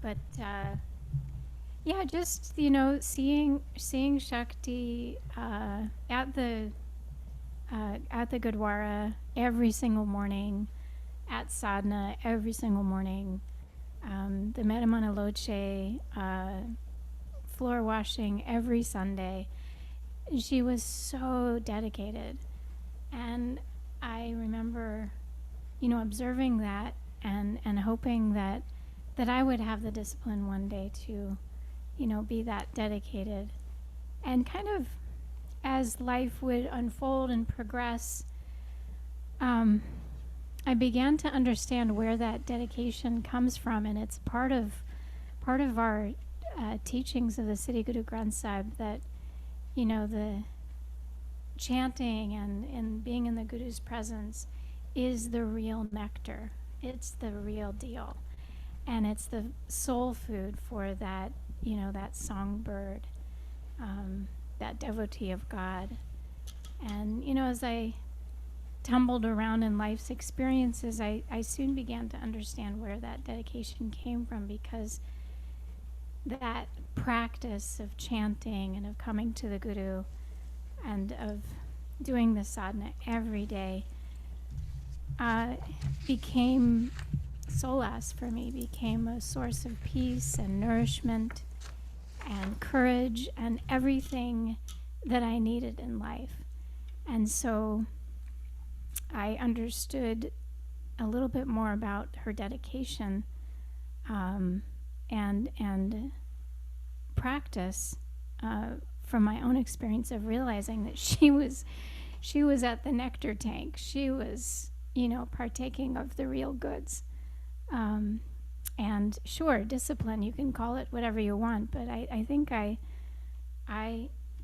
But yeah, just seeing Shakti at the Gurdwara every single morning, at sadhana every single morning, the Medamana Loche floor washing every Sunday. She was so dedicated, and I remember, observing that and hoping that I would have the discipline one day to, be that dedicated. And kind of as life would unfold and progress, um, I began to understand where that dedication comes from, and it's part of our teachings of the City Guru Granth Sahib that the chanting and being in the Guru's presence is the real nectar. It's the real deal, and it's the soul food for that songbird, that devotee of God. And as I tumbled around in life's experiences, I soon began to understand where that dedication came from, because that practice of chanting and of coming to the Guru and of doing the sadhana every day became solace for me, became a source of peace and nourishment and courage and everything that I needed in life. And so I understood a little bit more about her dedication, and practice, from my own experience of realizing that she was at the nectar tank. She was, partaking of the real goods. And sure, discipline, you can call it whatever you want, but I think I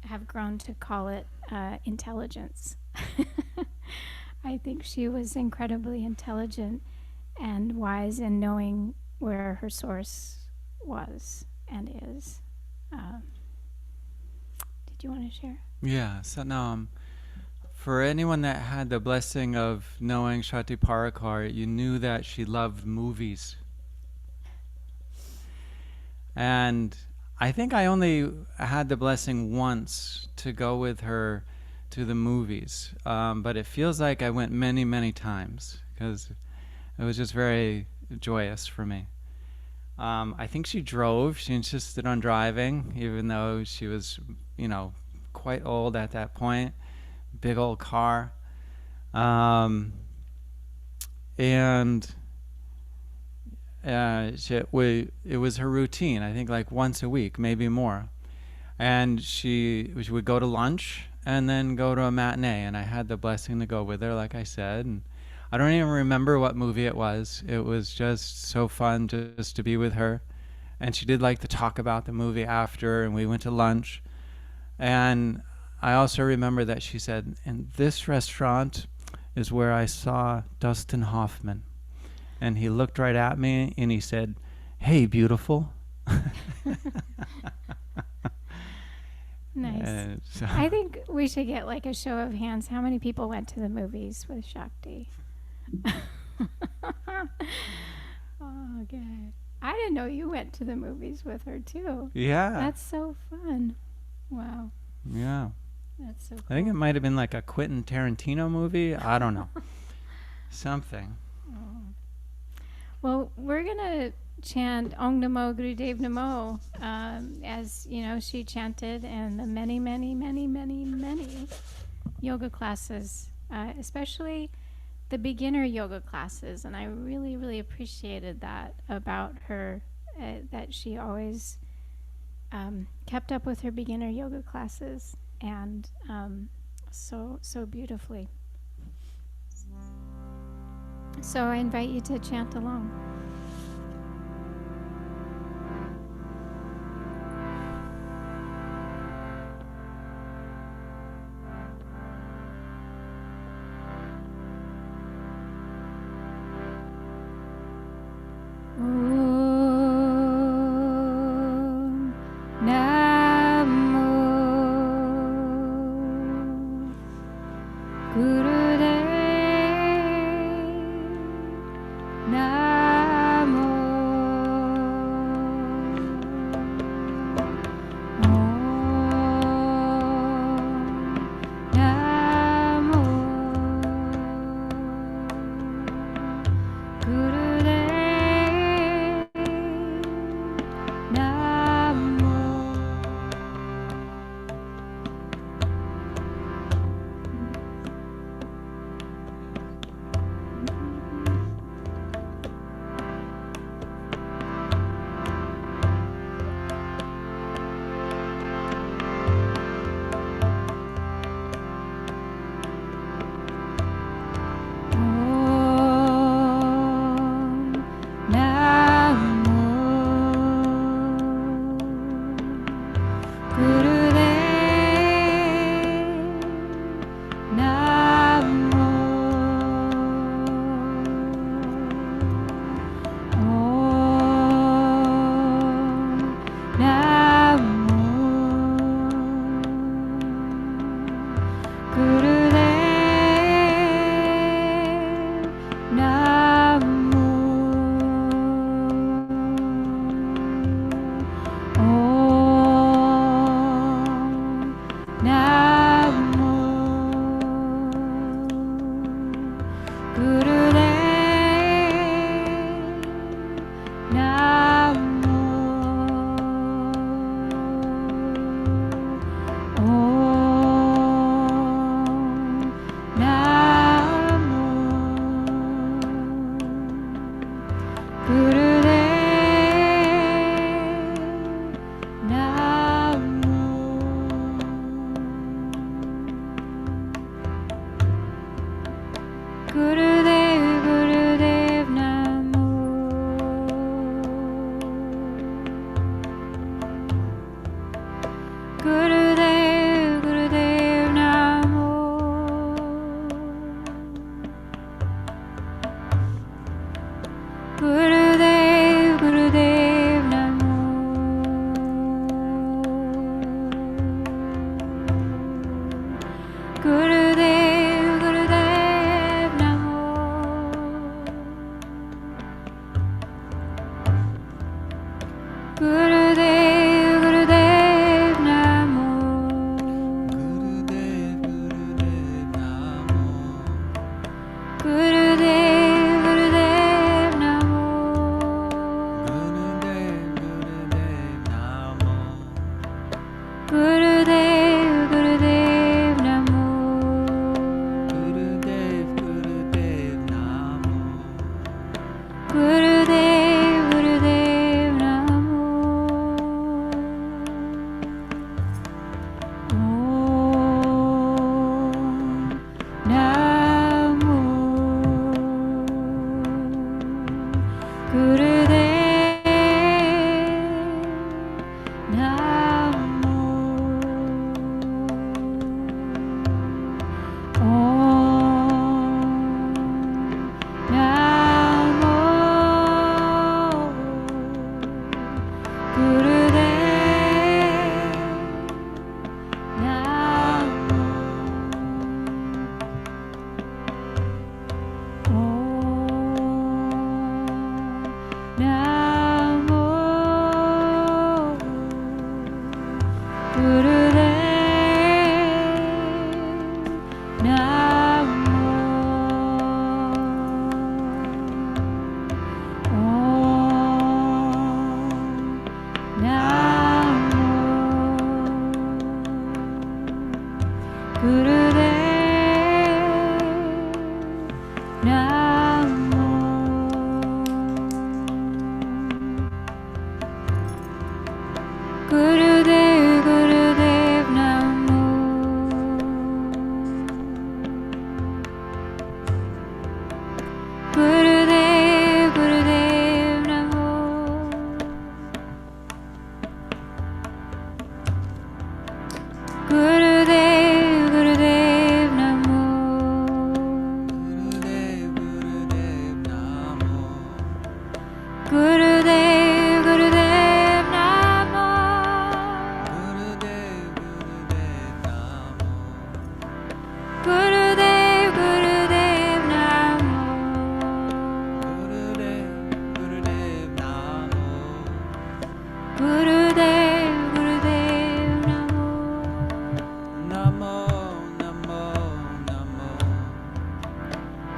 have grown to call it intelligence. I think she was incredibly intelligent and wise in knowing where her source was and is. Did you want to share? Yeah, Satnam. For anyone that had the blessing of knowing Shakti Parwha, you knew that she loved movies. And I think I only had the blessing once to go with her to the movies. But it feels like I went many, many times because it was just very joyous for me. I think she drove. She insisted on driving, even though she was, quite old at that point. Big old car. And it was her routine, I think like once a week, maybe more. And she would go to lunch and then go to a matinee. And I had the blessing to go with her, like I said. And I don't even remember what movie it was. It was just so fun just to be with her. And she did like to talk about the movie after, and we went to lunch. And I also remember that she said, "In this restaurant is where I saw Dustin Hoffman." And he looked right at me and he said, "Hey, beautiful." Nice. So I think we should get like a show of hands. How many people went to the movies with Shakti? Oh, good. I didn't know you went to the movies with her too. Yeah. That's so fun. Wow. Yeah. That's so cool. I think it might have been like a Quentin Tarantino movie. I don't know. Something. Oh. Well, we're going to chant Om Namo Gurudev Namo, as, she chanted in the many, many, many, many, many yoga classes, especially the beginner yoga classes. And I really, really appreciated that about her, that she always kept up with her beginner yoga classes, and so beautifully. So I invite you to chant along. Gurudev Namo Namo Gurudev Namo Om Namo Gurudev Namo Gurudev Gurudev Namo Gurudev Gurudev Namo Gurudev Gurudev Namo Gurudev Gurudev Namo Gurudev Gurudev Namo Gurudev Gurudev Namo. Gurudev Gurudev Namo Gurudev Gurudev Namo. Gurudev Gurudev Namo Om Namo Gurudev Namo Om Namo Gurudev Namo Om Namo Gurudev Namo Om Namo Gurudev Namo Gurudev Gurudev Namo Gurudev Gurudev Namo Gurudev Gurudev Namo Gurudev Gurudev Namo. Gurudev Gurudev Namo Gurudev Gurudev Gurudev Namo. Gurudev Namo Namo Namo Namo.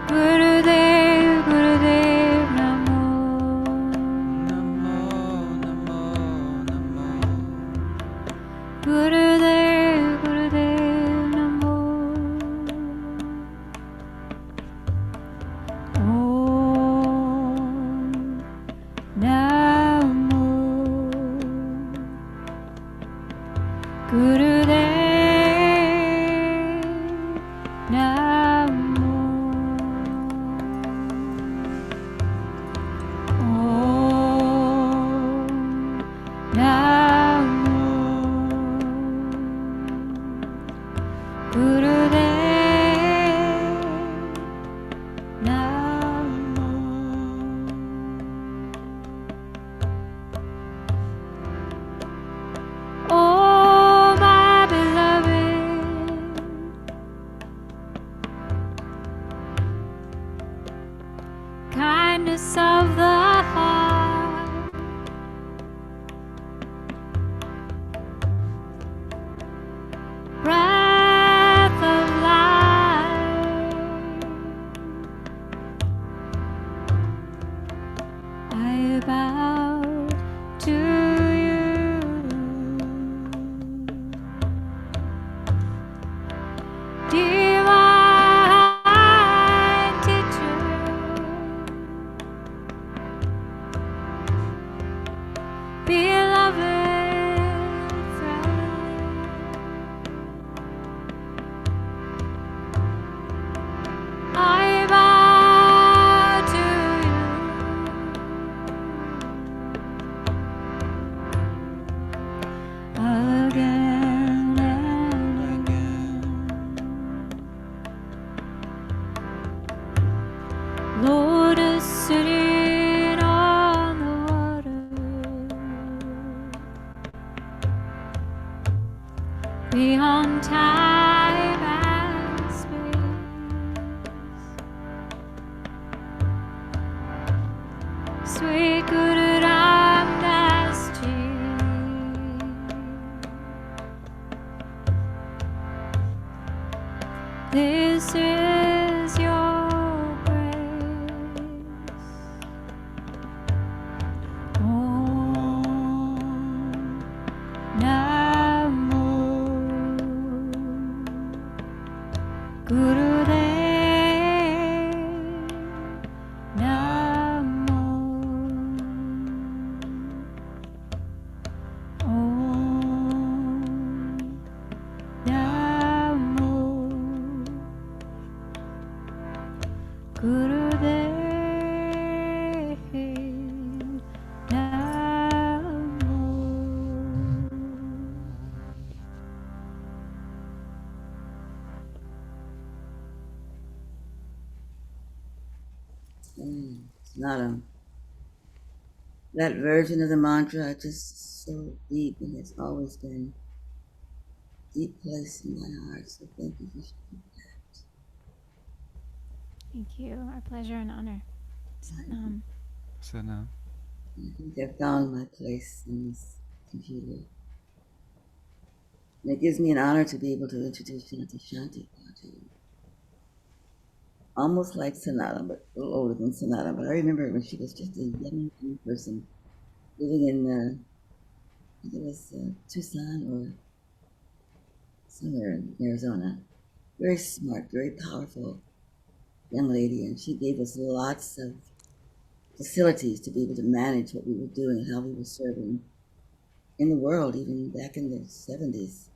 Gurudev Gurudev Namo Namo Namo Namo. Gurudev Gurudev Namo Om Namo Gurudev Namo Om Namo Gurudev Namo Oh my beloved, kindness of the heart, bright divine teacher, beloved friend, I bow to you again and again. Lotus sitting on the water, beyond time and space, sweet Guru Ram Das Ji, this is your grace. Om Namo Gurudev Namo. Om Namo Gurudev Namo. It's not that version of the mantra just so deep, and it's always been a deep place in my heart. So thank you for sharing that. Thank you. Our pleasure and honor. Satnam. So no. I think I've found my place in this computer. And it gives me an honor to be able to introduce Shanti Shanti to you. Almost like Sonata, but a little older than Sonata. But I remember when she was just a young person living in, I think it was Tucson or somewhere in Arizona. Very smart, very powerful young lady, and she gave us lots of facilities to be able to manage what we were doing and how we were serving in the world, even back in the 70s.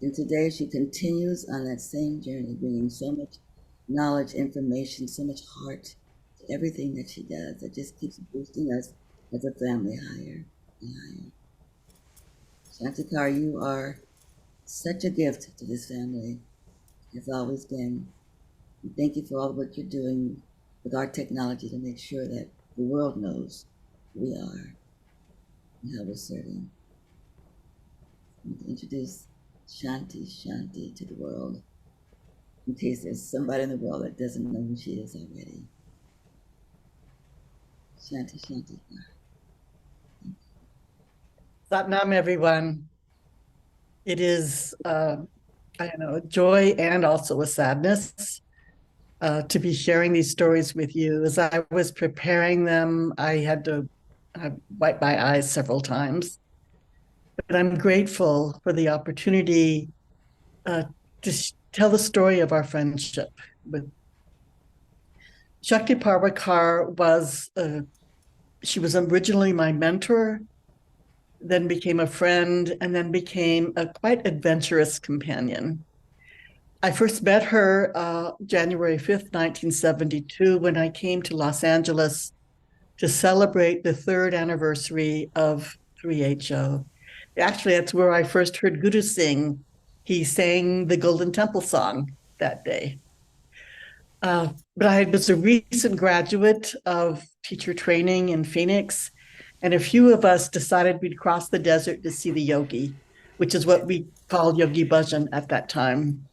And today she continues on that same journey, bringing so much knowledge, information, so much heart to everything that she does. That just keeps boosting us as a family higher and higher. Shakti Kaur, you are such a gift to this family. Has always been. And thank you for all what you're doing with our technology to make sure that the world knows who we are and how we're serving. I'm going to introduce Shanti Shanti to the world, in case there's somebody in the world that doesn't know who she is already. Shanti Shanti. Satnam, everyone. It is, I don't know, a joy and also a sadness to be sharing these stories with you. As I was preparing them, I had to wipe my eyes several times. But I'm grateful for the opportunity to tell the story of our friendship. With Shakti Parwha was, she was originally my mentor, then became a friend, and then became a quite adventurous companion. I first met her January 5th, 1972, when I came to Los Angeles to celebrate the 3rd anniversary of 3HO. Actually, that's where I first heard Guru sing. He sang the Golden Temple song that day. But I was a recent graduate of teacher training in Phoenix, and a few of us decided we'd cross the desert to see the yogi, which is what we called Yogi Bhajan at that time.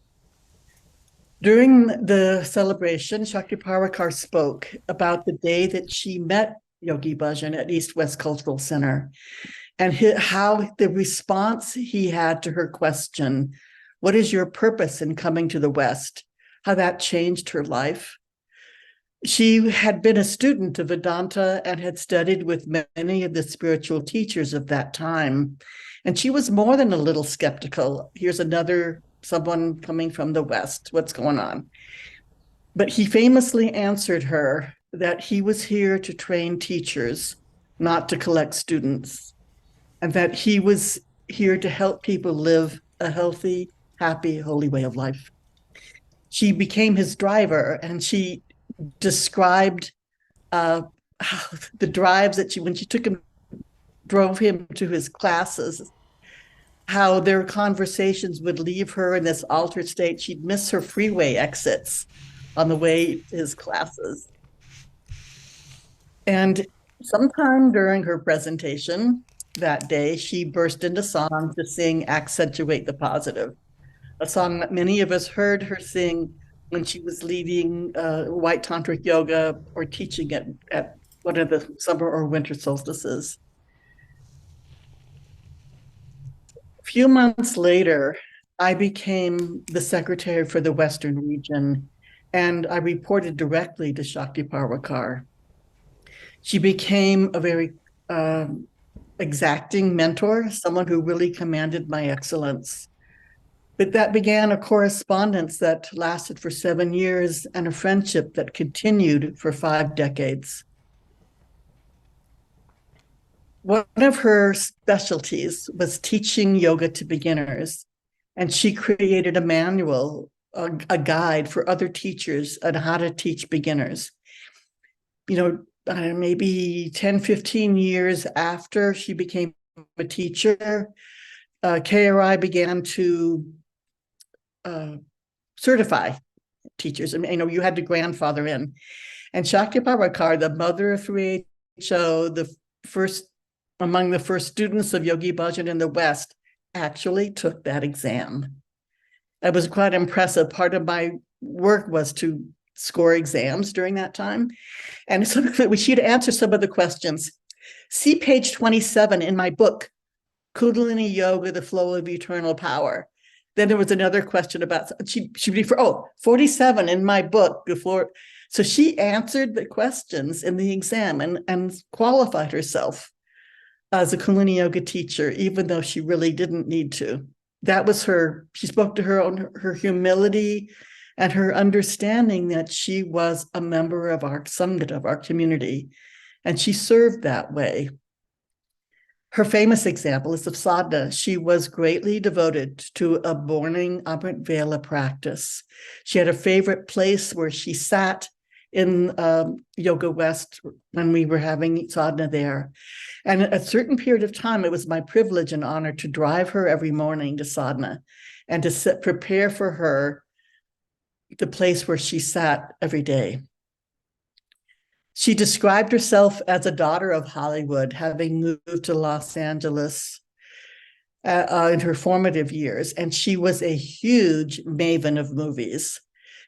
During the celebration, Shakti Parwha spoke about the day that she met Yogi Bhajan at East West Cultural Center, and how the response he had to her question, "What is your purpose in coming to the West?" how that changed her life. She had been a student of Vedanta and had studied with many of the spiritual teachers of that time. And she was more than a little skeptical. Here's another someone coming from the West. What's going on? But he famously answered her that he was here to train teachers, not to collect students, and that he was here to help people live a healthy, happy, holy way of life. She became his driver, and she described how the drives that when she drove him to his classes, how their conversations would leave her in this altered state. She'd miss her freeway exits on the way to his classes. And sometime during her presentation that day, she burst into song to sing Accentuate the Positive, a song that many of us heard her sing when she was leading white tantric yoga or teaching it at one of the summer or winter solstices. A few months later, I became the secretary for the Western region, and I reported directly to Shakti Parwha. She became a very exacting mentor, someone who really commanded my excellence. But that began a correspondence that lasted for 7 years and a friendship that continued for 5 decades. One of her specialties was teaching yoga to beginners, and she created a manual, a guide for other teachers on how to teach beginners. Maybe 10, 15 years after she became a teacher, KRI began to certify teachers. And you had to grandfather in. And Shakti Parwha, the mother of 3HO, among the first students of Yogi Bhajan in the West, actually took that exam. It was quite impressive. Part of my work was to score exams during that time. And so she'd answer some of the questions. See page 27 in my book, Kundalini Yoga, the Flow of Eternal Power. Then there was another question about, she'd be 47 in my book, the floor. So she answered the questions in the exam and qualified herself as a Kundalini Yoga teacher, even though she really didn't need to. That was she spoke to her humility and her understanding that she was a member of our Sangha, of our community, and she served that way. Her famous example is of sadhana. She was greatly devoted to a morning Amrit Vela practice. She had a favorite place where she sat in Yoga West when we were having sadhana there. And at a certain period of time, it was my privilege and honor to drive her every morning to sadhana and to prepare for her the place where she sat every day. She described herself as a daughter of Hollywood, having moved to Los Angeles in her formative years, and she was a huge maven of movies.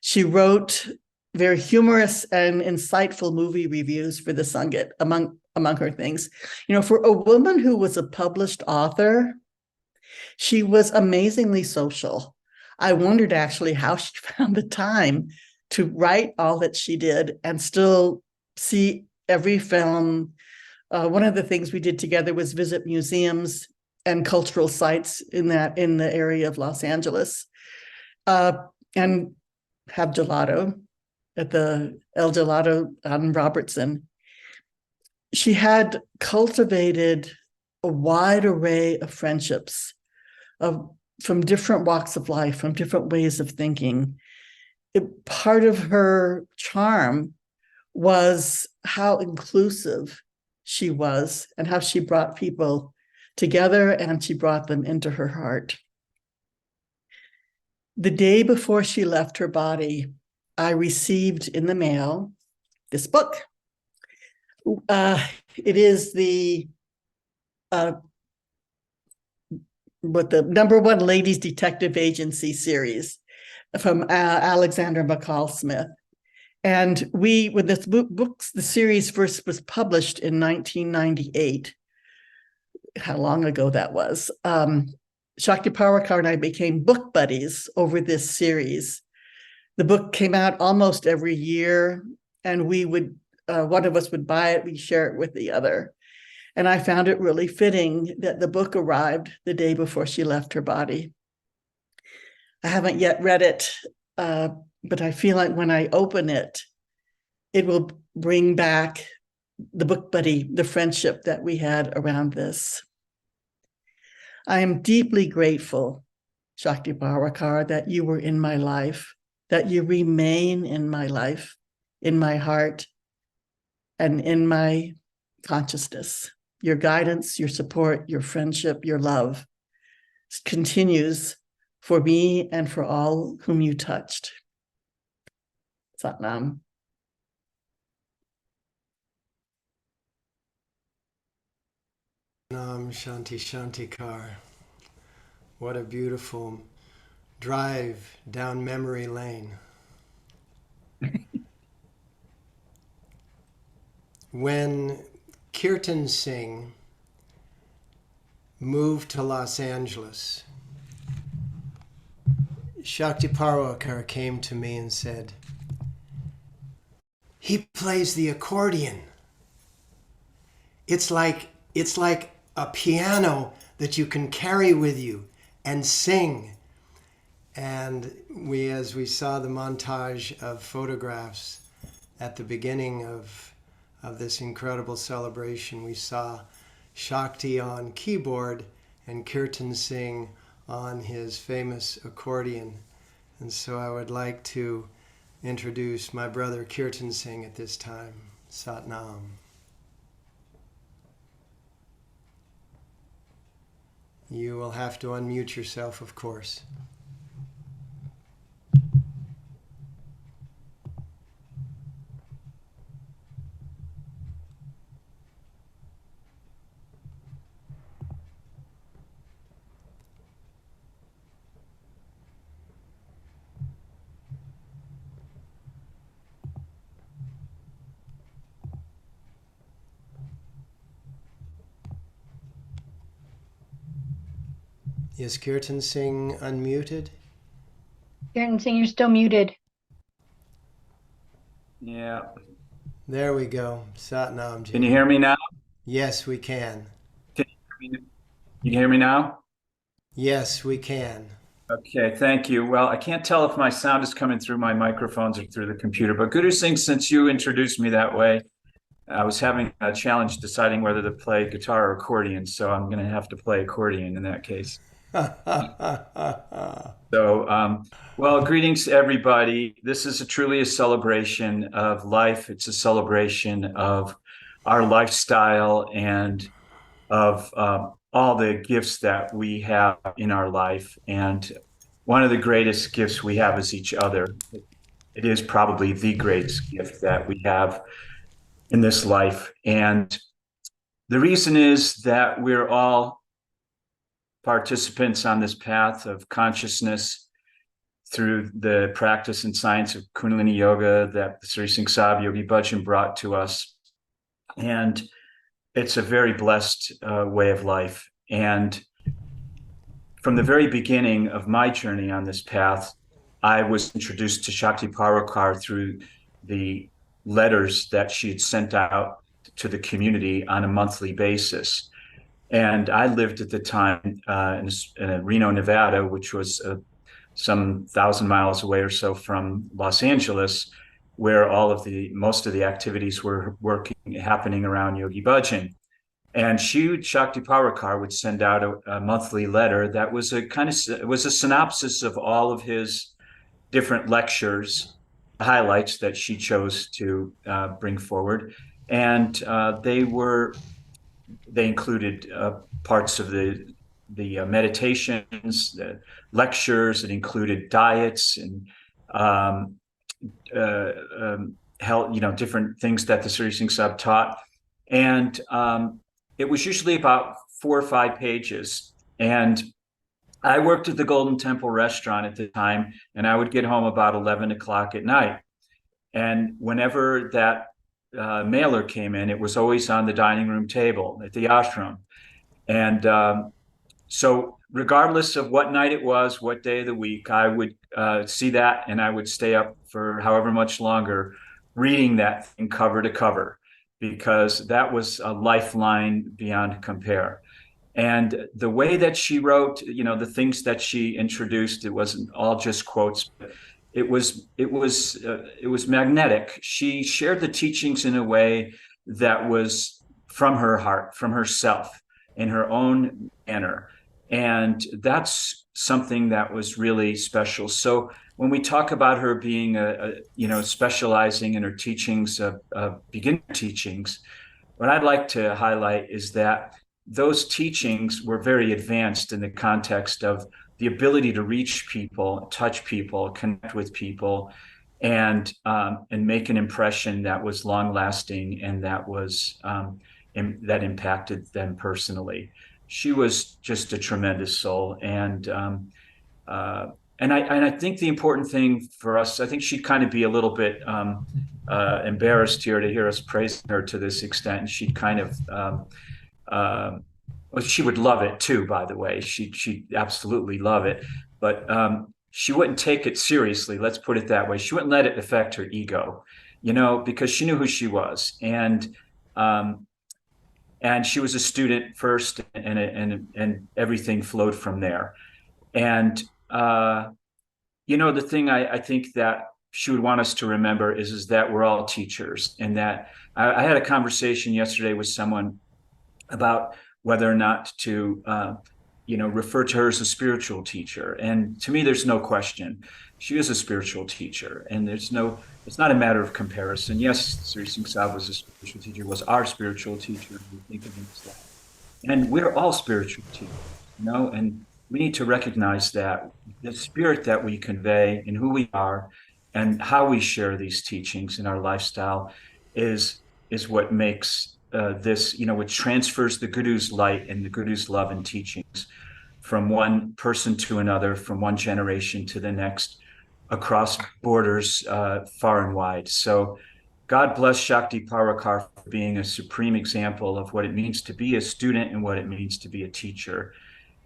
She wrote very humorous and insightful movie reviews for the Sangha, among her things. For a woman who was a published author, she was amazingly social. I wondered actually how she found the time to write all that she did and still see every film. One of the things we did together was visit museums and cultural sites in the area of Los Angeles, and have gelato at the El Gelato on Robertson. She had cultivated a wide array of friendships from different walks of life, from different ways of thinking. Part of her charm was how inclusive she was and how she brought people together and she brought them into her heart. The day before she left her body, I received in the mail this book. It is the #1 Ladies Detective Agency series from Alexandra McCall Smith. And when the series first was published in 1998, how long ago that was, Shakti Parwha and I became book buddies over this series. The book came out almost every year, and we would, one of us would buy it, we'd share it with the other. And I found it really fitting that the book arrived the day before she left her body. I haven't yet read it, but I feel like when I open it, it will bring back the book buddy, the friendship that we had around this. I am deeply grateful, Shakti Parwha, that you were in my life, that you remain in my life, in my heart, and in my consciousness. Your guidance, your support, your friendship, your love continues for me and for all whom you touched. Satnam. Nam Shanti Shanti Kaur. What a beautiful drive down memory lane. When Kirtan Singh moved to Los Angeles, Shakti Parwha came to me and said, "He plays the accordion. It's like a piano that you can carry with you and sing." And as we saw the montage of photographs at the beginning of this incredible celebration, we saw Shakti on keyboard and Kirtan Singh on his famous accordion. And so I would like to introduce my brother Kirtan Singh at this time. Satnam. You will have to unmute yourself, of course. Is Kirtan Singh unmuted? Kirtan Singh, you're still muted. Yeah. There we go. Satnam Ji. Can you hear me now? Yes, we can. Can you hear me now? Yes, we can. Okay, thank you. Well, I can't tell if my sound is coming through my microphones or through the computer, but Guru Singh, since you introduced me that way, I was having a challenge deciding whether to play guitar or accordion, so I'm going to have to play accordion in that case. So, well, greetings to everybody. This is truly a celebration of life. It's a celebration of our lifestyle and of all the gifts that we have in our life. And one of the greatest gifts we have is each other. It is probably the greatest gift that we have in this life. And the reason is that we're all participants on this path of consciousness through the practice and science of Kundalini Yoga that the Sri Singh Sahib Yogi Bhajan brought to us. And it's a very blessed way of life. And from the very beginning of my journey on this path, I was introduced to Shakti Parwha through the letters that she had sent out to the community on a monthly basis. And I lived at the time in Reno, Nevada, which was some 1,000 miles away or so from Los Angeles, where most of the activities were happening around Yogi Bhajan. And Shakti Parwha would send out a monthly letter that was it was a synopsis of all of his different lectures, highlights that she chose to bring forward. And they included parts of the meditations, the lectures. It included diets and health, different things that the Sri Singh Sahib taught. And it was usually about 4 or 5 pages. And I worked at the Golden Temple restaurant at the time, and I would get home about 11 o'clock at night. And whenever that mailer came in, it was always on the dining room table at the ashram. And so regardless of what night it was, what day of the week, I would see that, and I would stay up for however much longer reading that thing cover to cover, because that was a lifeline beyond compare. And the way that she wrote, the things that she introduced, it wasn't all just quotes, but it was magnetic. She shared the teachings in a way that was from her heart, from herself, in her own manner. And that's something that was really special. So when we talk about her being specializing in her teachings, beginner teachings, what I'd like to highlight is that those teachings were very advanced in the context of the ability to reach people, touch people, connect with people, and make an impression that was long lasting and that impacted them personally. She was just a tremendous soul, and I think the important thing for us, I think she'd kind of be a little bit embarrassed here to hear us praising her to this extent, and she'd kind of well, she would love it too, by the way. She'd absolutely love it, but she wouldn't take it seriously. Let's put it that way. She wouldn't let it affect her ego, because she knew who she was, and she was a student first, and everything flowed from there. And the thing I think that she would want us to remember is that we're all teachers, and that I had a conversation yesterday with someone about whether or not to refer to her as a spiritual teacher. And to me, there's no question. She is a spiritual teacher, and it's not a matter of comparison. Yes, Sri Singh Sahib was a spiritual teacher, was our spiritual teacher. We think of him as that. And we're all spiritual teachers, and we need to recognize that the spirit that we convey and who we are and how we share these teachings in our lifestyle is what makes this, which transfers the Guru's light and the Guru's love and teachings from one person to another, from one generation to the next, across borders far and wide. So God bless Shakti Parwha for being a supreme example of what it means to be a student and what it means to be a teacher.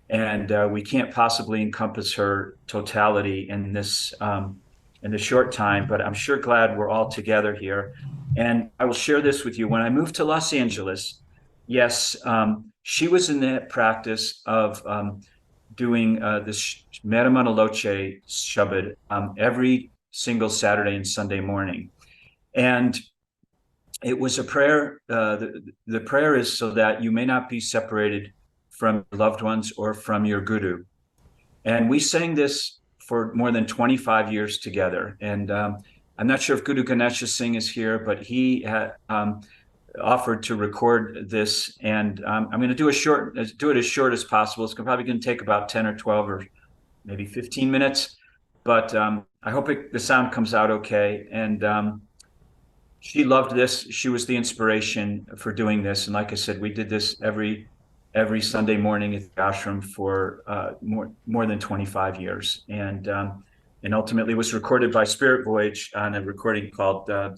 And we can't possibly encompass her totality in this in the short time, but I'm sure glad we're all together here. And I will share this with you. When I moved to Los Angeles, yes, she was in the practice of doing this Meramana Loche Shabad every single Saturday and Sunday morning. And it was a prayer. The prayer is so that you may not be separated from your loved ones or from your Guru. And we sang this for more than 25 years together. And I'm not sure if Guru Ganesha Singh is here, but he had offered to record this. And I'm going to do it as short as possible. It's probably going to take about 10 or 12 or maybe 15 minutes. But I hope the sound comes out okay. And she loved this. She was the inspiration for doing this. And like I said, we did this every Sunday morning at the ashram for more than 25 years, and ultimately was recorded by Spirit Voyage on a recording called "The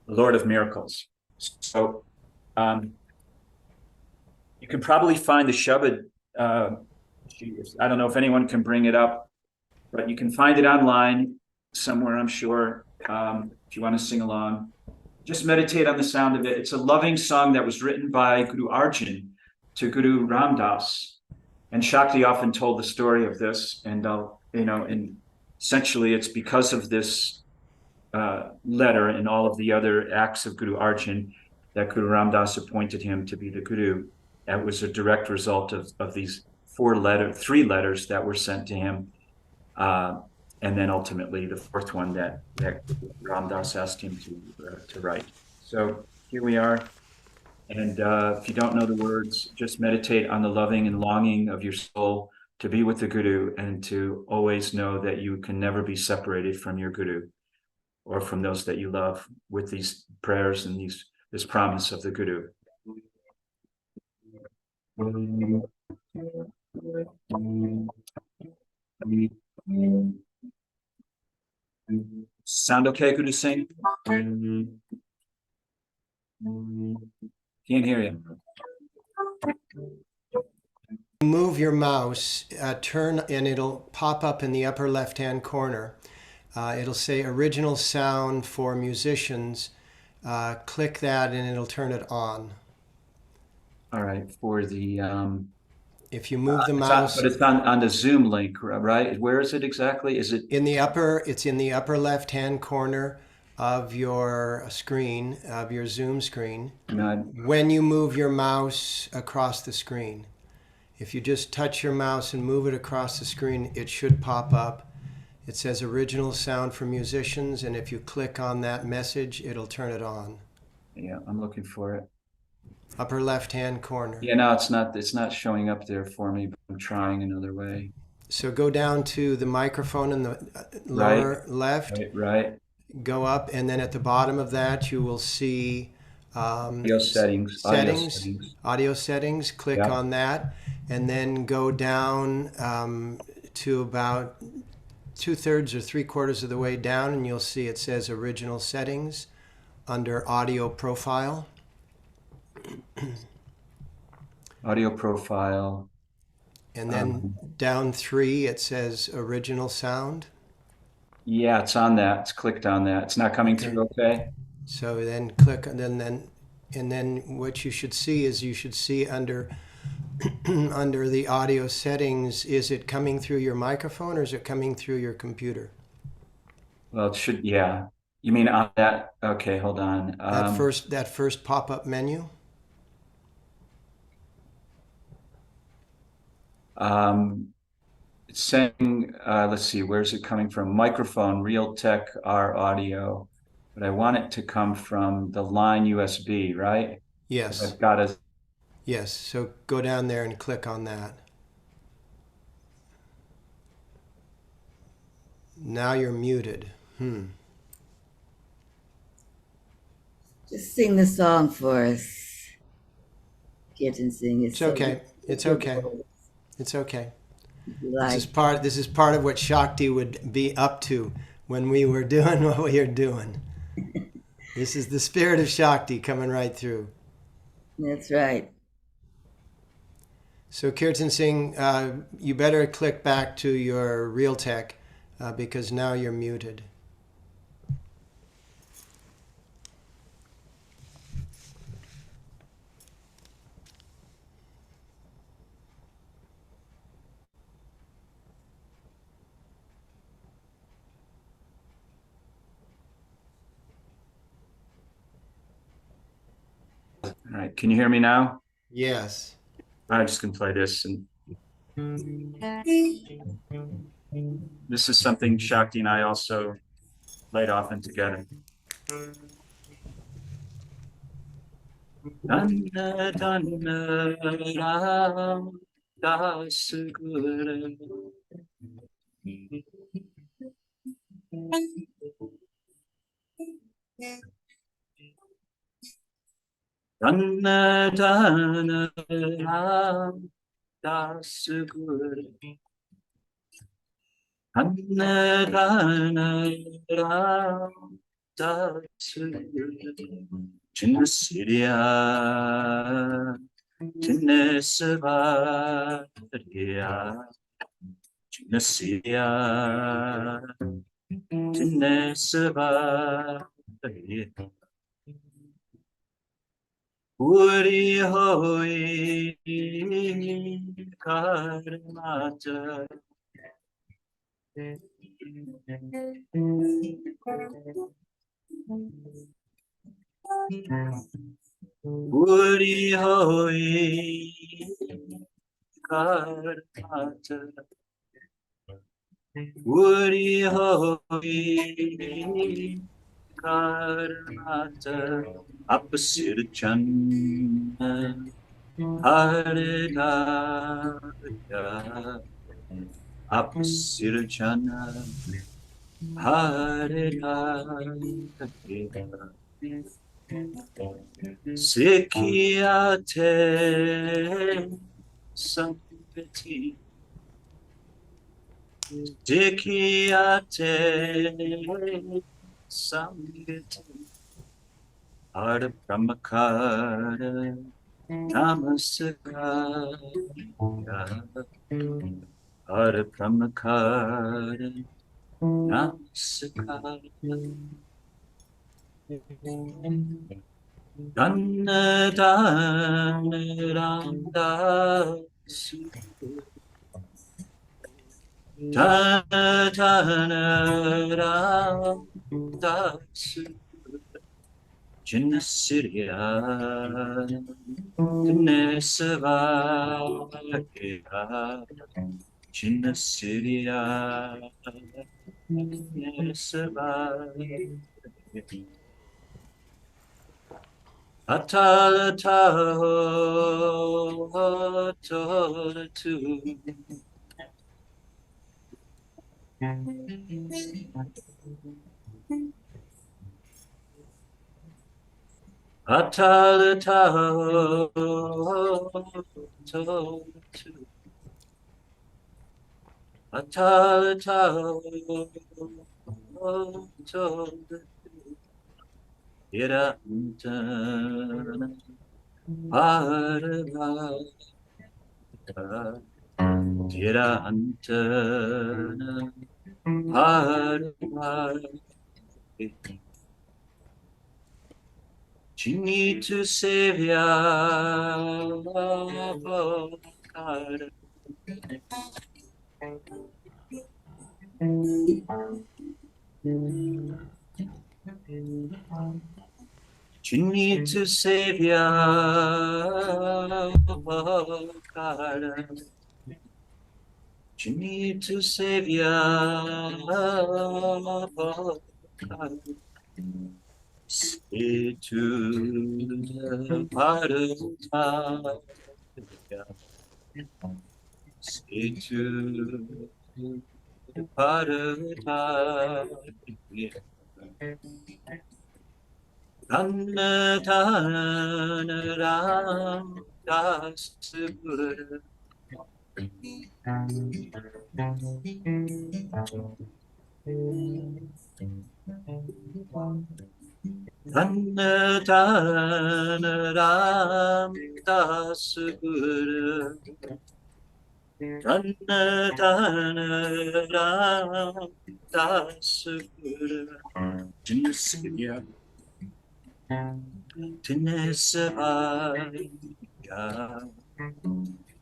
Lord of Miracles." So you can probably find the Shabad. I don't know if anyone can bring it up, but you can find it online somewhere, I'm sure. If you want to sing along, just meditate on the sound of it. It's a loving song that was written by Guru Arjan to Guru Ram Das, and Shakti often told the story of this, and and essentially it's because of this letter and all of the other acts of Guru Arjan that Guru Ram Das appointed him to be the Guru. That was a direct result of these three letters that were sent to him, and then ultimately the fourth one that Ram Das asked him to write. So here we are. And if you don't know the words, just meditate on the loving and longing of your soul to be with the Guru, and to always know that you can never be separated from your Guru or from those that you love, with these prayers and this promise of the Guru. Sound okay, Guru Singh? Can't hear you. Move your mouse, turn, and it'll pop up in the upper left-hand corner. It'll say original sound for musicians. Click that and it'll turn it on. All right, for the If you move the it's mouse but it's on the Zoom link, right? Where is it exactly? Is it it's in the upper left-hand corner of your screen, of your Zoom screen, not? when you move your mouse across the screen. If you just touch your mouse and move it across the screen, it should pop up. It says original sound for musicians, and if you click on that message, it'll turn it on. Yeah, I'm looking for it. Upper left-hand corner. Yeah, no, it's not. It's not showing up there for me. But I'm trying another way. So go down to the microphone in the Right, lower left, right. go up, and then at the bottom of that, you will see Audio settings. Audio settings. audio settings. Click Yeah. on that, and then go down to about 2/3 or 3/4 of the way down, and you'll see it says original settings under audio profile. Audio profile. And then down 3, it says original sound. Yeah, it's on that. It's clicked on that. It's not coming through. Okay. So then click, and then what you should see is under under the audio settings, is it coming through your microphone or is it coming through your computer? Well, it should. Yeah. You mean on that? Okay, hold on. That first pop-up menu. It's saying, let's see, where's it coming from? Microphone, Realtek, R audio, but I want it to come from the line USB, right? Yes. I've got a. Yes. So go down there and click on that. Now you're muted. Just sing the song for us. Kirtan sing. It's okay. It's okay. It's okay. Like, This is part of what Shakti would be up to when we were doing what we are doing. This is the spirit of Shakti coming right through. that's right. So Kirtan Singh, you better click back to your Realtek because now you're muted. All right, can you hear me now? Yes. I'm just gonna play this, and this is something Shakti and I also played often together. Dhanna dhanna Ram Das Guru. Dhanna dhanna Ram Das Guru. Dhanna dhanna Ram Das Guru. Chinna Siriya, Chinna Savariya, Chinna Siriya, Chinna Savariya. Puri hoi karmata. Puri hoi karmata. Puri hoi karmata. Apasir channa haridaya. Apasir channa haridaya. Sikyate sampati. Sikyate sampati. Ara Brahmakara Namaskara. Ara Brahmakara Namaskara. Ranadasu Ranadasu Jinnasiriya Dinesavaya Jinnasiriya Dinesavaya Atalataho Tolatu Atalataho Tolatu Atalataho Tolatu Irantana Parvata Tirantana Parvata Cinitu Sevya Avokara Cinitu Sevya Avokara Cinitu Sevya Avokara Itu Parutaya Itu Parutaya Ranadhanaram Dasguru Ranadhanaram Dasguru Ranadhanaram Dasguru Jinnasya Tinesavaya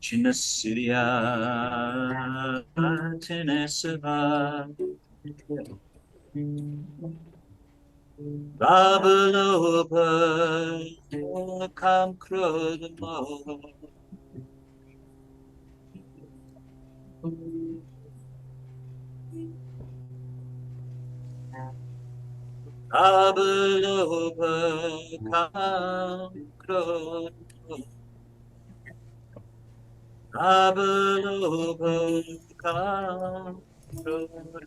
Jinnasya Tinesavaya Babalopa Kam Krodamo Babalopa Kam Krodamo Babalopa Kam Krodamo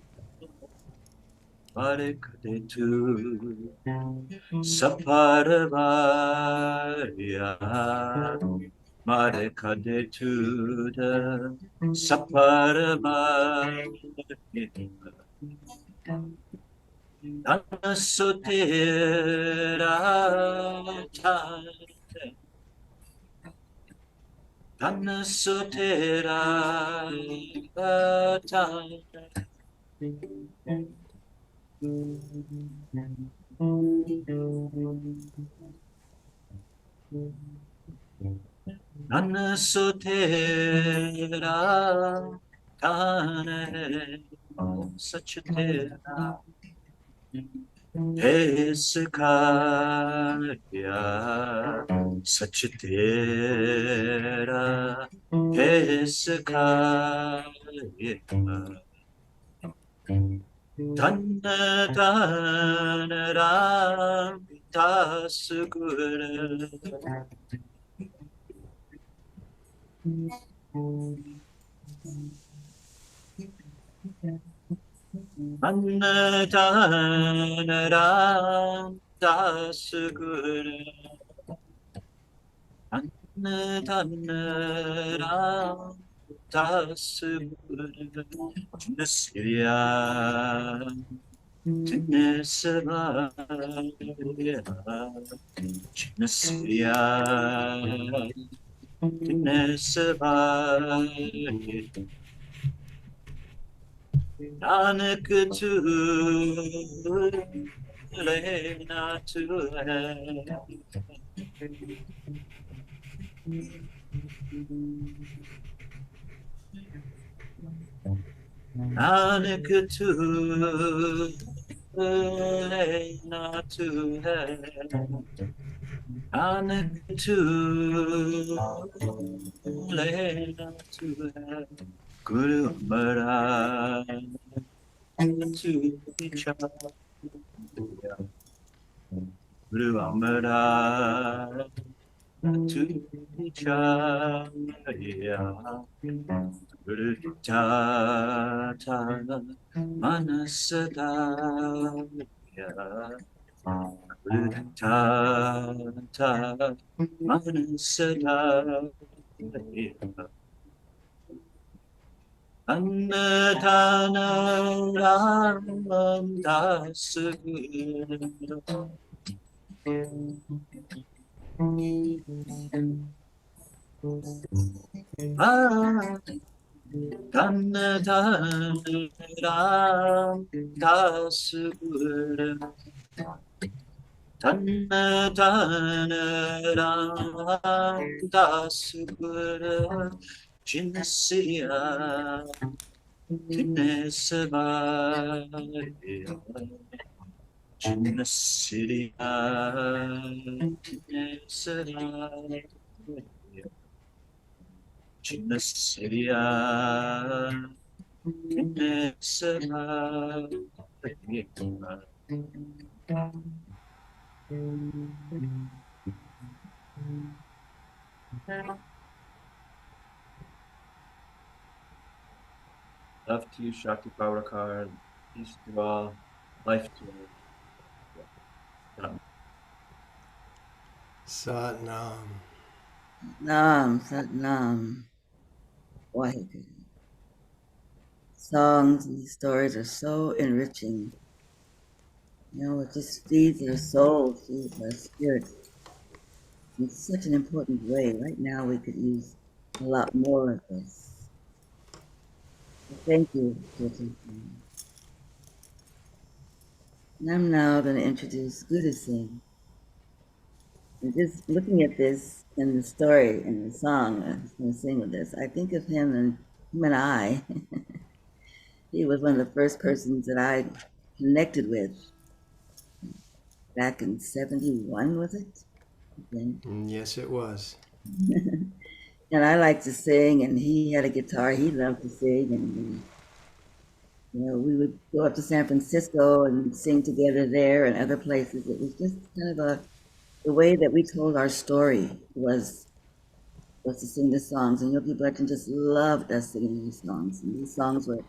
Varikadetu Saparvaya Marikadetuda Saparvaya Dhanasotera Dhanasotera Dhanasotera Dhane Sachatera Hesekaya Sachatera Hesekaya Dhanna Dhanna Ram Dasguru Dhanna Dhanna Ram Dasguru Dhanna Dhanna Ram Dasguru Jinnasya Jinnasavaya Jinnasya Jinnasavaya Nanak tu lena tu Nanak tu lena tu Nanak tu lena tu Guru Mara tu Vichar Guru Amara tu Vicharya Guru Tata Manasadaya Guru Tata Manasadaya Annadana Ramandasa Annadana Ramandasa Annadana Ramandasa Chinasya Kinesavaya Chinasya Kinesavaya Chinasya Kinesavaya Love to you, Shakti Parwha. Peace to all. Life to all. Satnam. Nam, Sat Nam. Waheguru. Songs and these stories are so enriching. You know, it just feeds our soul, feeds our spirit in such an important way. Right now, we could use a lot more of this. So thank you, Jyoti. And I'm now going to introduce Guru Singh. And just looking at this in the story, in the song, I'm going to sing with this, I think of him and I. He was one of the first persons that I connected with back in 71, was it? Yes, it was. And I like to sing, and he had a guitar. He loved to sing, and we would go up to San Francisco and sing together there and other places. It was just kind of the way that we told our story was to sing the songs. And Yogi Bhajan just loved us singing these songs. And these songs were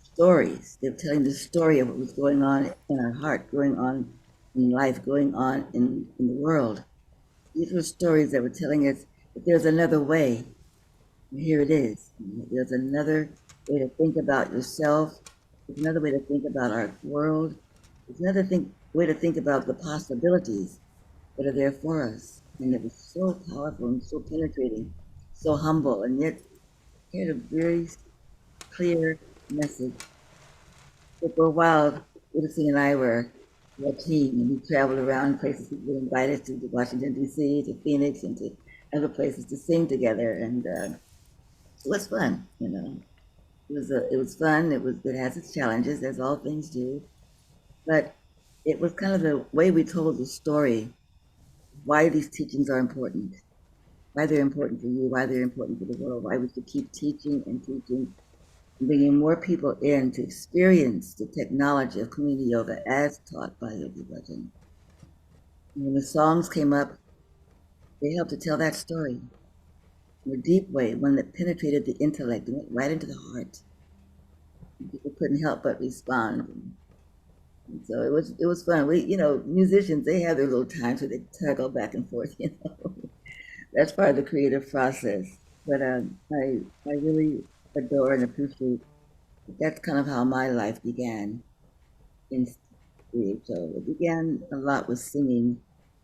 stories. They were telling the story of what was going on in our heart, going on in life, going on in the world. These were stories that were telling us that there's another way. Here it is. There's another way to think about yourself. There's another way to think about our world. There's another way to think about the possibilities that are there for us. And it was so powerful and so penetrating, so humble, and yet he had a very clear message. So for a while, Lucy and I were a team, and we traveled around places. We were invited to Washington, D.C., to Phoenix, and to other places to sing together. And it was fun, It was fun. It has its challenges, as all things do. But it was kind of the way we told the story, why these teachings are important, why they're important for you, why they're important for the world, why we should keep teaching and teaching, and bringing more people in to experience the technology of community yoga as taught by Yogi Bhajan. When the songs came up, they helped to tell that story in a deep way, one that penetrated the intellect and went right into the heart. People couldn't help but respond. And so it was fun. Musicians, they have their little times where they toggle back and forth. That's part of the creative process. But I really adore and appreciate. That's kind of how my life began in spiritual. It began a lot with singing,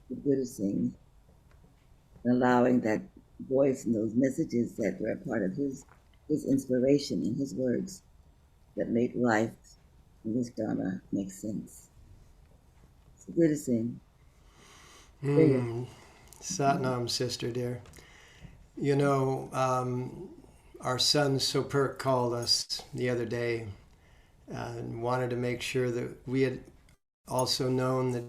with Buddha sing, and allowing that voice and those messages that were a part of his inspiration and his words that made life and this Dharma make sense. Good to sing. Satnam, sister dear. You know, our son Sopurk called us the other day and wanted to make sure that we had also known that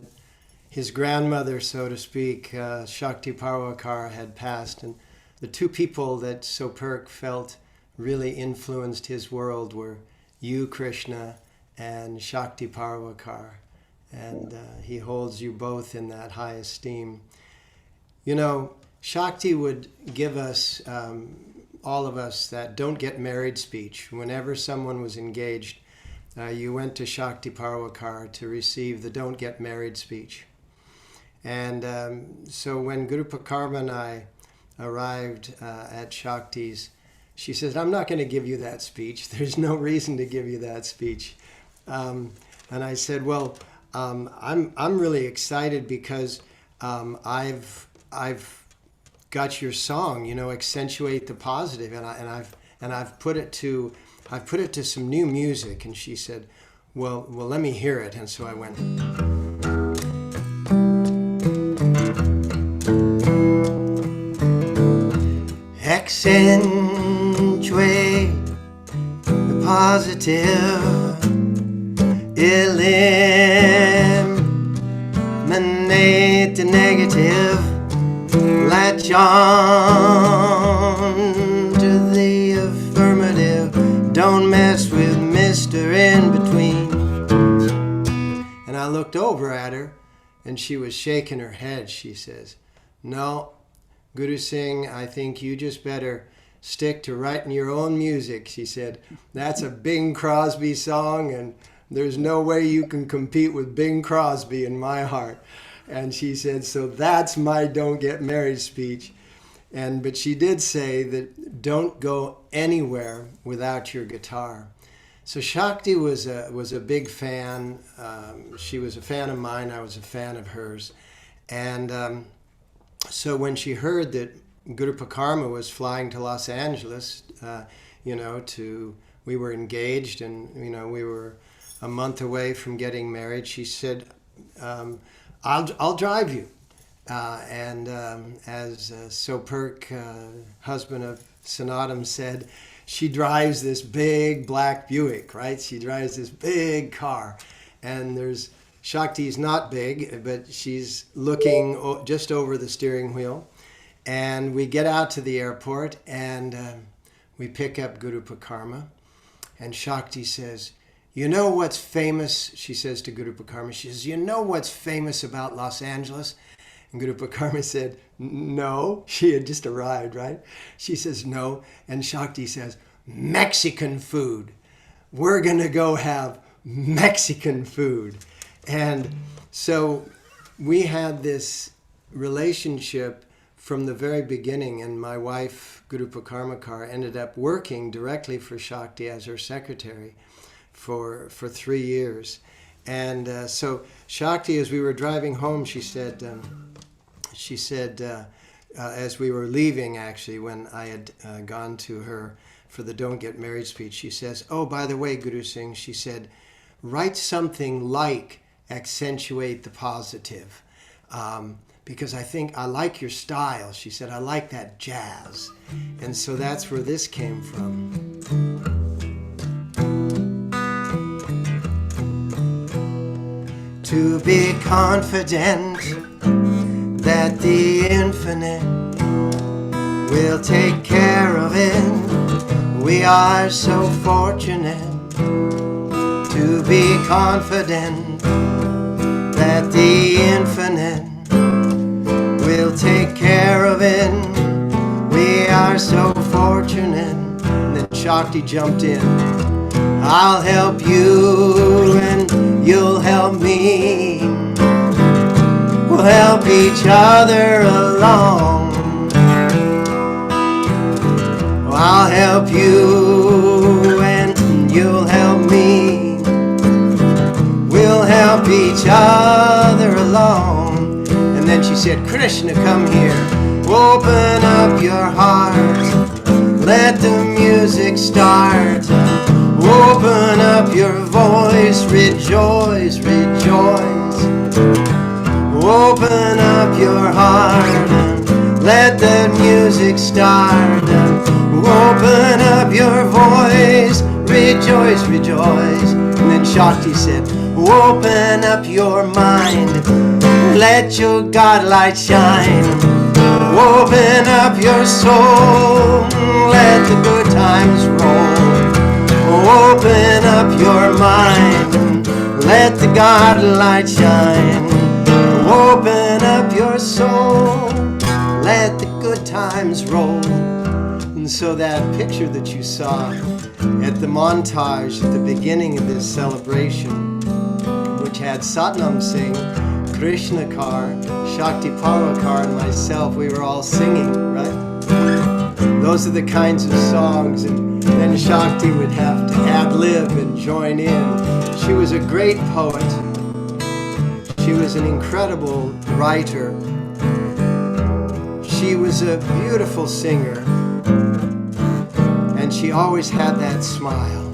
his grandmother, so to speak, Shakti Parwha, had passed. And the two people that Sopurk felt really influenced his world were you, Krishna, and Shakti Parwha. And he holds you both in that high esteem. You know, Shakti would give us, all of us, that don't get married speech. Whenever someone was engaged, you went to Shakti Parwha to receive the don't get married speech. And so when Guru Pakarma and I arrived at Shakti's, she says, I'm not going to give you that speech. There's no reason to give you that speech. And I said, well, I'm really excited because I've got your song, you know, accentuate the positive, and I've put it to some new music. And she said, well, let me hear it. And so I went. Accentuate the positive, eliminate the negative, latch on to the affirmative, don't mess with Mr. In Between. And I looked over at her and she was shaking her head. She says, no, Guru Singh, I think you just better stick to writing your own music. She said, that's a Bing Crosby song and there's no way you can compete with Bing Crosby in my heart. And she said, so that's my don't get married speech. But she did say that don't go anywhere without your guitar. So Shakti was a big fan. She was a fan of mine. I was a fan of hers. And so when she heard that Guru Pakarma was flying to Los Angeles, we were engaged and, we were a month away from getting married, she said, I'll drive you. As Sopurk, husband of Sanatana, said, she drives this big black Buick, right? She drives this big car. And Shakti's not big, but she's looking just over the steering wheel. And we get out to the airport and we pick up Guru Pakarma. And Shakti says, you know what's famous? She says to Guru Pakarma, she says, you know what's famous about Los Angeles? And Guru Pakarma said, no. She had just arrived, right? She says, no. And Shakti says, Mexican food. We're going to go have Mexican food. And so we had this relationship from the very beginning. And my wife, Guru Pakarma, ended up working directly for Shakti as her secretary for 3 years. And so Shakti, as we were driving home, she said, as we were leaving, actually, when I had gone to her for the Don't Get Married speech, she says, oh, by the way, Guru Singh, she said, write something like accentuate the positive. Because I think I like your style. She said, I like that jazz. And so that's where this came from. To be confident that the infinite will take care of it. We are so fortunate to be confident that the infinite will take care of it. We are so fortunate. And then Shakti jumped in. I'll help you and you'll help me. We'll help each other along. I'll help you and you'll help me. We'll help each other along. And then she said, Krishna, come here. Open up your heart. Let the music start. Open up your voice. Rejoice, rejoice. Open up your heart and let the music start. And open up your voice, rejoice, rejoice. And then Shakti said, open up your mind, let your God light shine. Open up your soul, let the good times roll. Open up your mind, let the God light shine. Open up your soul, let the good times roll. And so that picture that you saw at the montage at the beginning of this celebration, which had Satnam Singh, Krishna Kaur, Shakti Parwha Kaur, and myself, we were all singing, right? Those are the kinds of songs, and then Shakti would have to ad-lib and join in. She was a great poet. She was an incredible writer. She was a beautiful singer, and she always had that smile,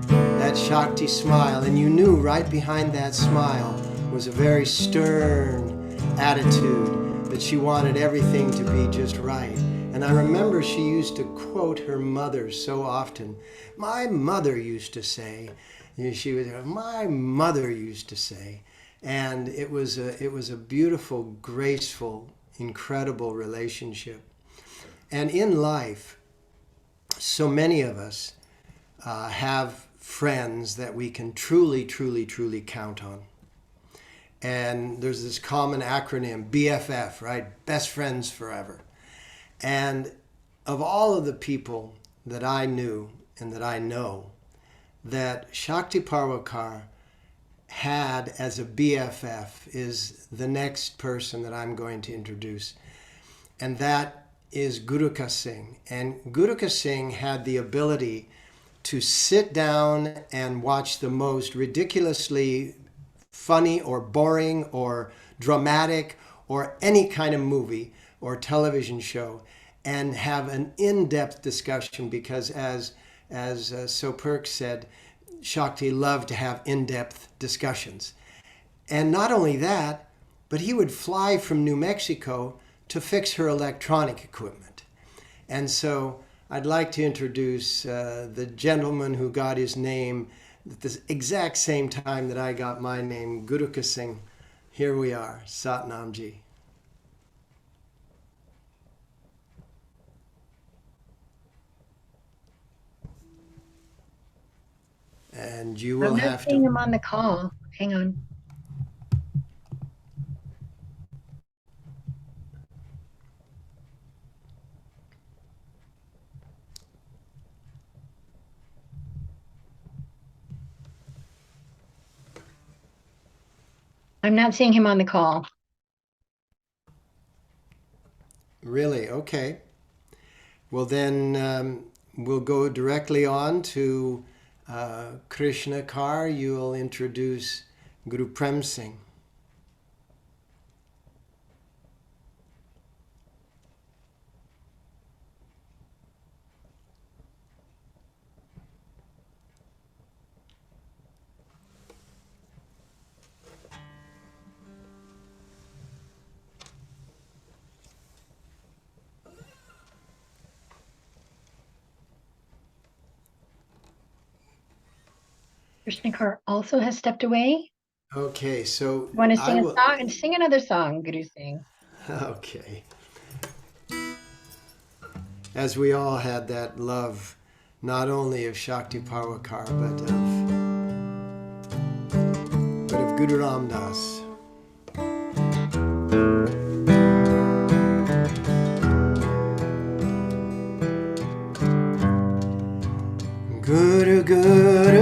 that Shakti smile, and you knew right behind that smile was a very stern attitude that she wanted everything to be just right. And I remember she used to quote her mother so often. My mother used to say, my mother used to say, and it was a beautiful, graceful, incredible relationship. And in life, so many of us have friends that we can truly, truly, truly count on. And there's this common acronym, BFF, right? Best friends forever. And of all of the people that I knew and that I know, that Shakti Parwha Kaur had as a BFF is the next person that I'm going to introduce. And that is Guru Singh. And Guru Singh had the ability to sit down and watch the most ridiculously funny or boring or dramatic or any kind of movie or television show and have an in-depth discussion, because as Soperk said, Shakti loved to have in-depth discussions. And not only that, but he would fly from New Mexico to fix her electronic equipment. And so I'd like to introduce the gentleman who got his name at the exact same time that I got my name, Guru Singh. Here we are, Satnamji. And you will I'm not have seeing to... him on the call. Hang on. I'm not seeing him on the call. Really? Okay. Well, then we'll go directly on to Krishna Kaur. You'll introduce Guru Prem Singh. Krishna Kaur also has stepped away. Okay, so You want to sing I a will... song? And sing another song, Guru Singh. Okay. As we all had that love, not only of Shakti Parwha Kaur, but of Guru Ram Das. Guru Guru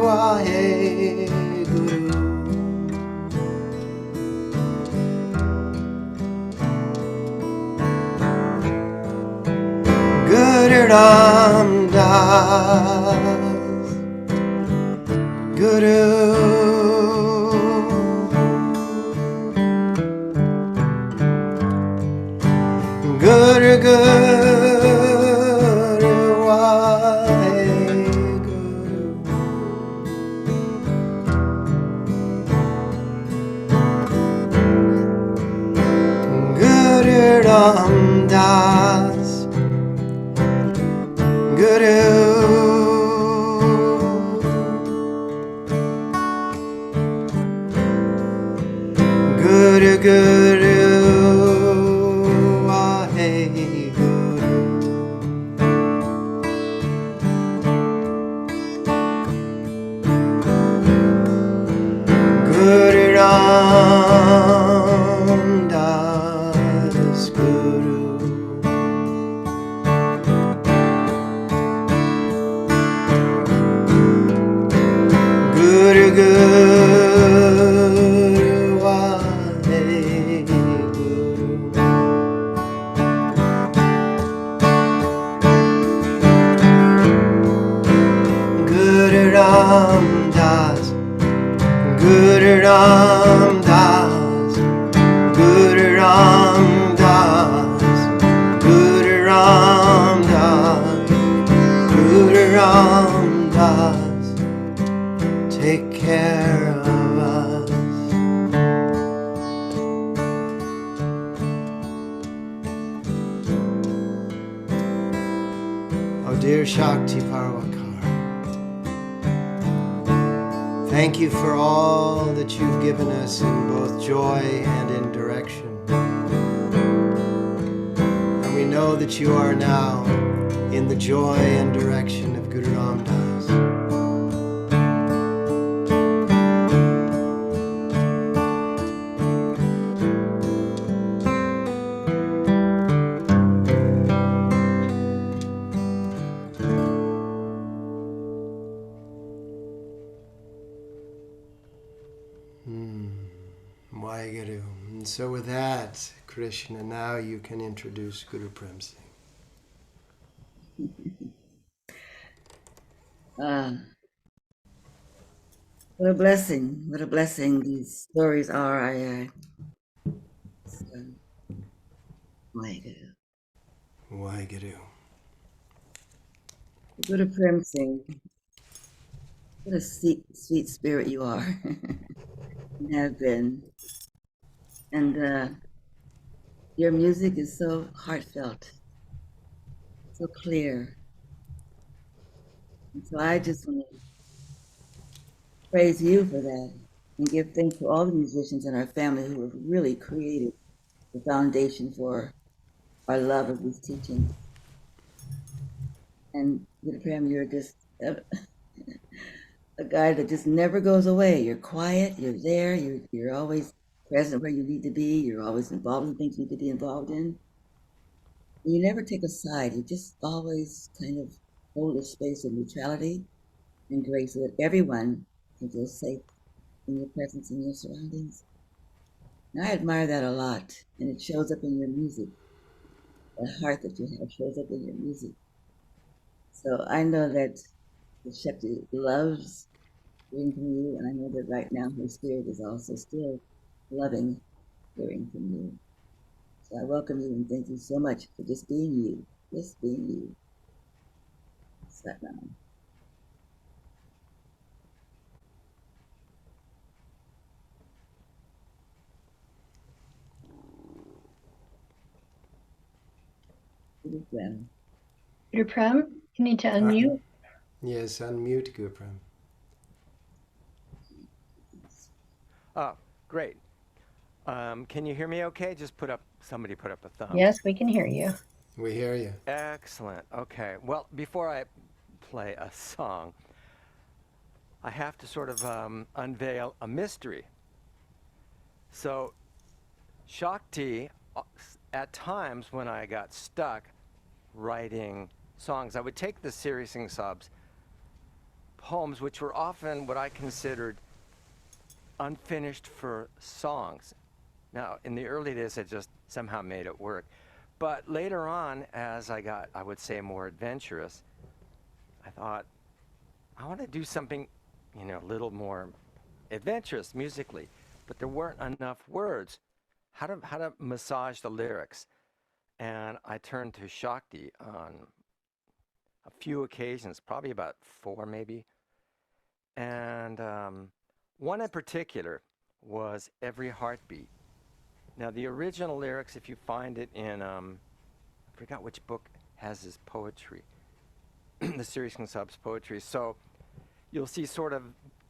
Ahe Guru, Guru Ram Das, Guru Guru Guru Waheguru. Guru, Wahe Guru. Guru Ram Das Guru. Guru Guru Wahe Guru. Guru Ram Das, Guru Ram Das, Guru Ram Das, Guru Ram Das, Guru Ram Das, take care of us. Oh dear Shakti Parwha Kaur, thank you for all that you've given us in both joy and in direction. And we know that you are now in the joy and direction of Guru Ram Das. Waheguru. And so with that, Krishna, now you can introduce Guru Prem Singh. What a blessing. What a blessing these stories are. Waheguru. Waheguru. Guru Prem Singh. What a sweet spirit you are. You have been. And your music is so heartfelt, so clear. And so I just want to praise you for that and give thanks to all the musicians in our family who have really created the foundation for our love of these teachings. And Guru Prem, you're just a guy that just never goes away. You're quiet, you're there, you're always present where you need to be, you're always involved in things you need to be involved in. You never take a side, you just always kind of hold a space of neutrality and grace so that everyone can feel safe in your presence and your surroundings. And I admire that a lot, and it shows up in your music. The heart that you have shows up in your music. So I know that the Shakti loves hearing from you, and I know that right now her spirit is also still loving hearing from you. So I welcome you and thank you so much for just being you, just being you. Satnam. Guru Prem. Guru Prem, you need to unmute. Yes, unmute Guru Prem. Oh, great. Can you hear me okay? Just somebody put up a thumb. Yes, we can hear you. We hear you. Excellent. Okay. Well, before I play a song, I have to sort of unveil a mystery. So, Shakti, at times when I got stuck writing songs, I would take the Siri Singh Sab's poems, which were often what I considered unfinished for songs. Now, in the early days, I just somehow made it work. But later on, as I got, I would say, more adventurous, I thought, I want to do something, a little more adventurous musically. But there weren't enough words. How to massage the lyrics? And I turned to Shakti on a few occasions, probably about 4 maybe. And one in particular was Every Heartbeat. Now, the original lyrics, if you find it in, I forgot which book has his poetry, the Siri Singh Sab's poetry. So you'll see sort of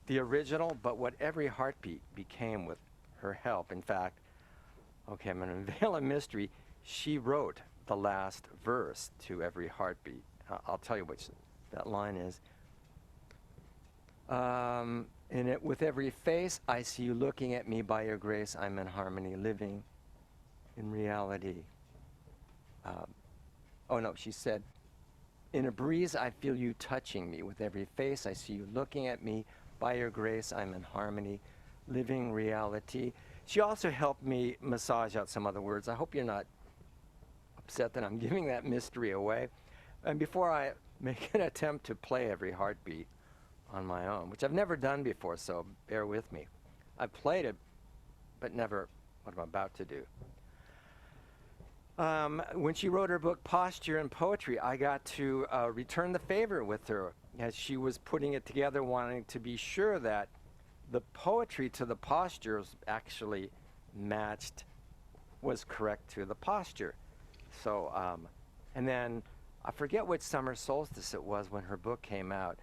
the original, but what Every Heartbeat became with her help. In fact, Okay, I'm going to unveil a mystery. She wrote the last verse to Every Heartbeat. I'll tell you which that line is. In it, with every face, I see you looking at me. By your grace, I'm in harmony, living in reality. She said, in a breeze, I feel you touching me. With every face, I see you looking at me. By your grace, I'm in harmony, living reality. She also helped me massage out some other words. I hope you're not upset that I'm giving that mystery away. And before I make an attempt to play Every Heartbeat on my own, which I've never done before, so bear with me. I've played it, but never what I'm about to do. When she wrote her book, Posture and Poetry, I got to return the favor with her as she was putting it together, wanting to be sure that the poetry to the postures actually was correct to the posture. So, and then I forget which summer solstice it was when her book came out.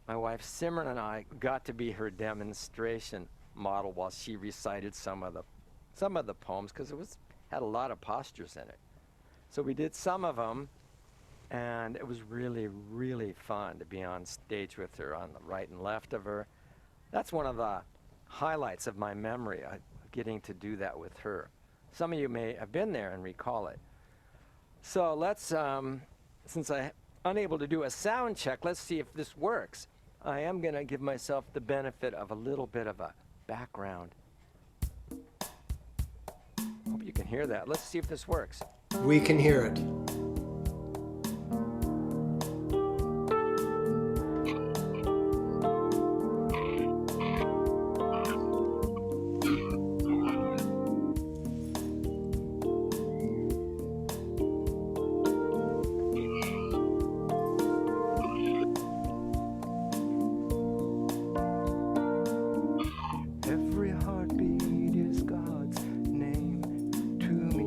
My wife Simran and I got to be her demonstration model while she recited some of the poems, because it had a lot of postures in it. So we did some of them, and it was really, really fun to be on stage with her, on the right and left of her. That's one of the highlights of my memory, getting to do that with her. Some of you may have been there and recall it. So let's, since I'm unable to do a sound check, let's see if this works. I am going to give myself the benefit of a little bit of a background. Hope you can hear that. Let's see if this works. We can hear it. Every heartbeat is God's name to me.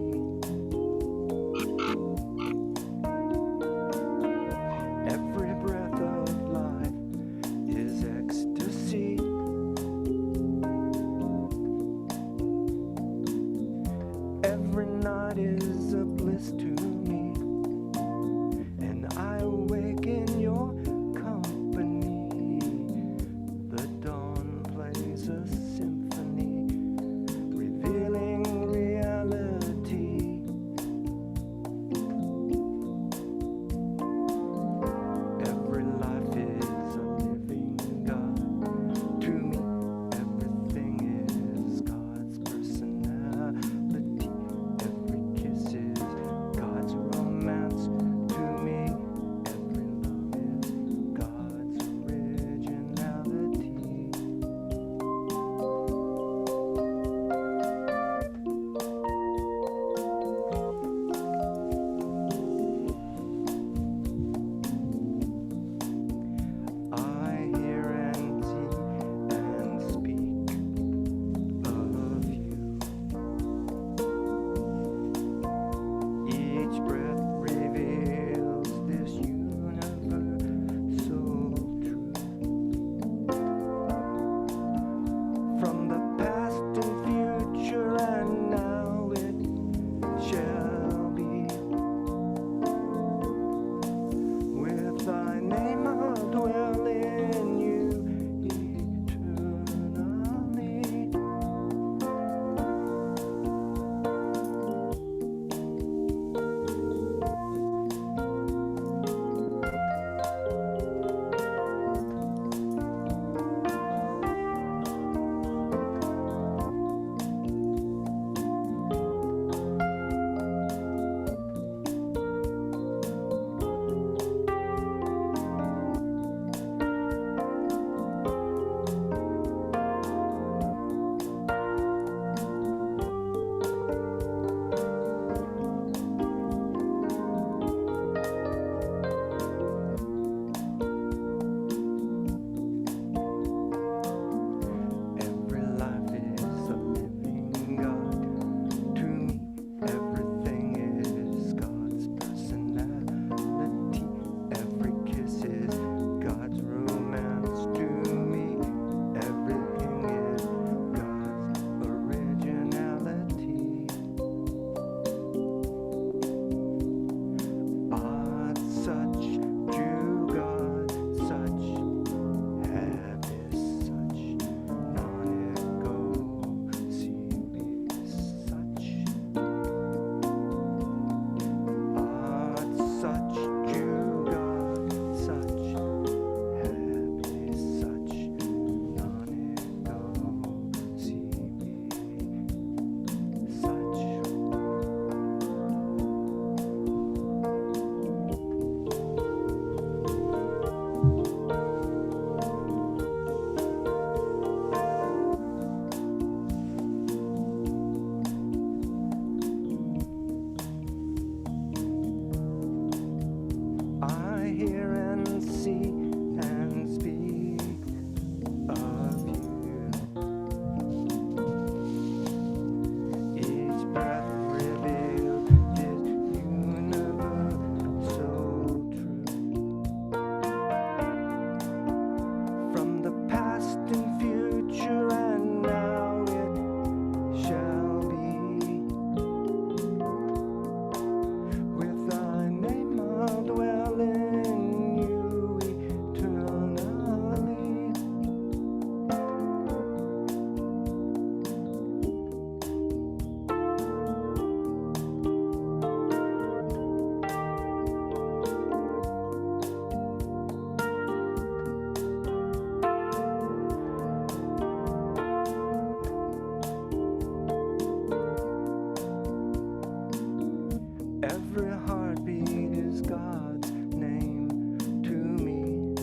Every heartbeat is God's name to me.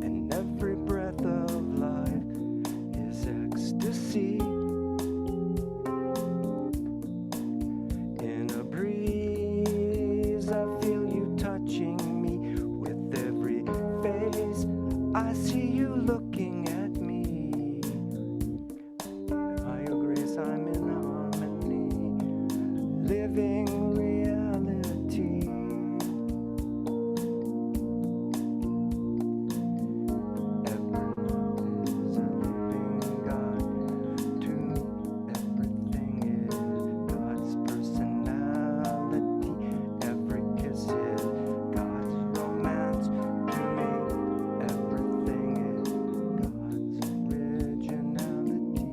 And every breath of life is ecstasy. In a breeze, I feel you touching me. With every phase, I see you looking at me. By your grace, I'm in harmony, living reality. Everyone is a living God to me. Everything is God's personality. Every kiss is God's romance to me. Everything is God's originality.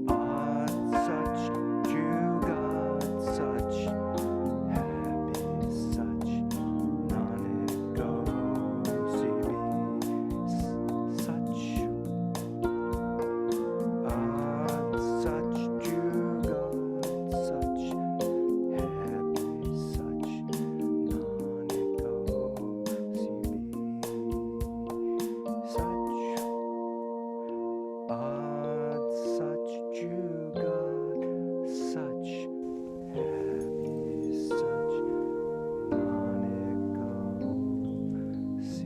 Odd, such, true God, such, happy, such, non-ego, such, odd, such, true God, such, happy, such, non-ego, such, odd, such, true God, such, happy, such, non-ego, such.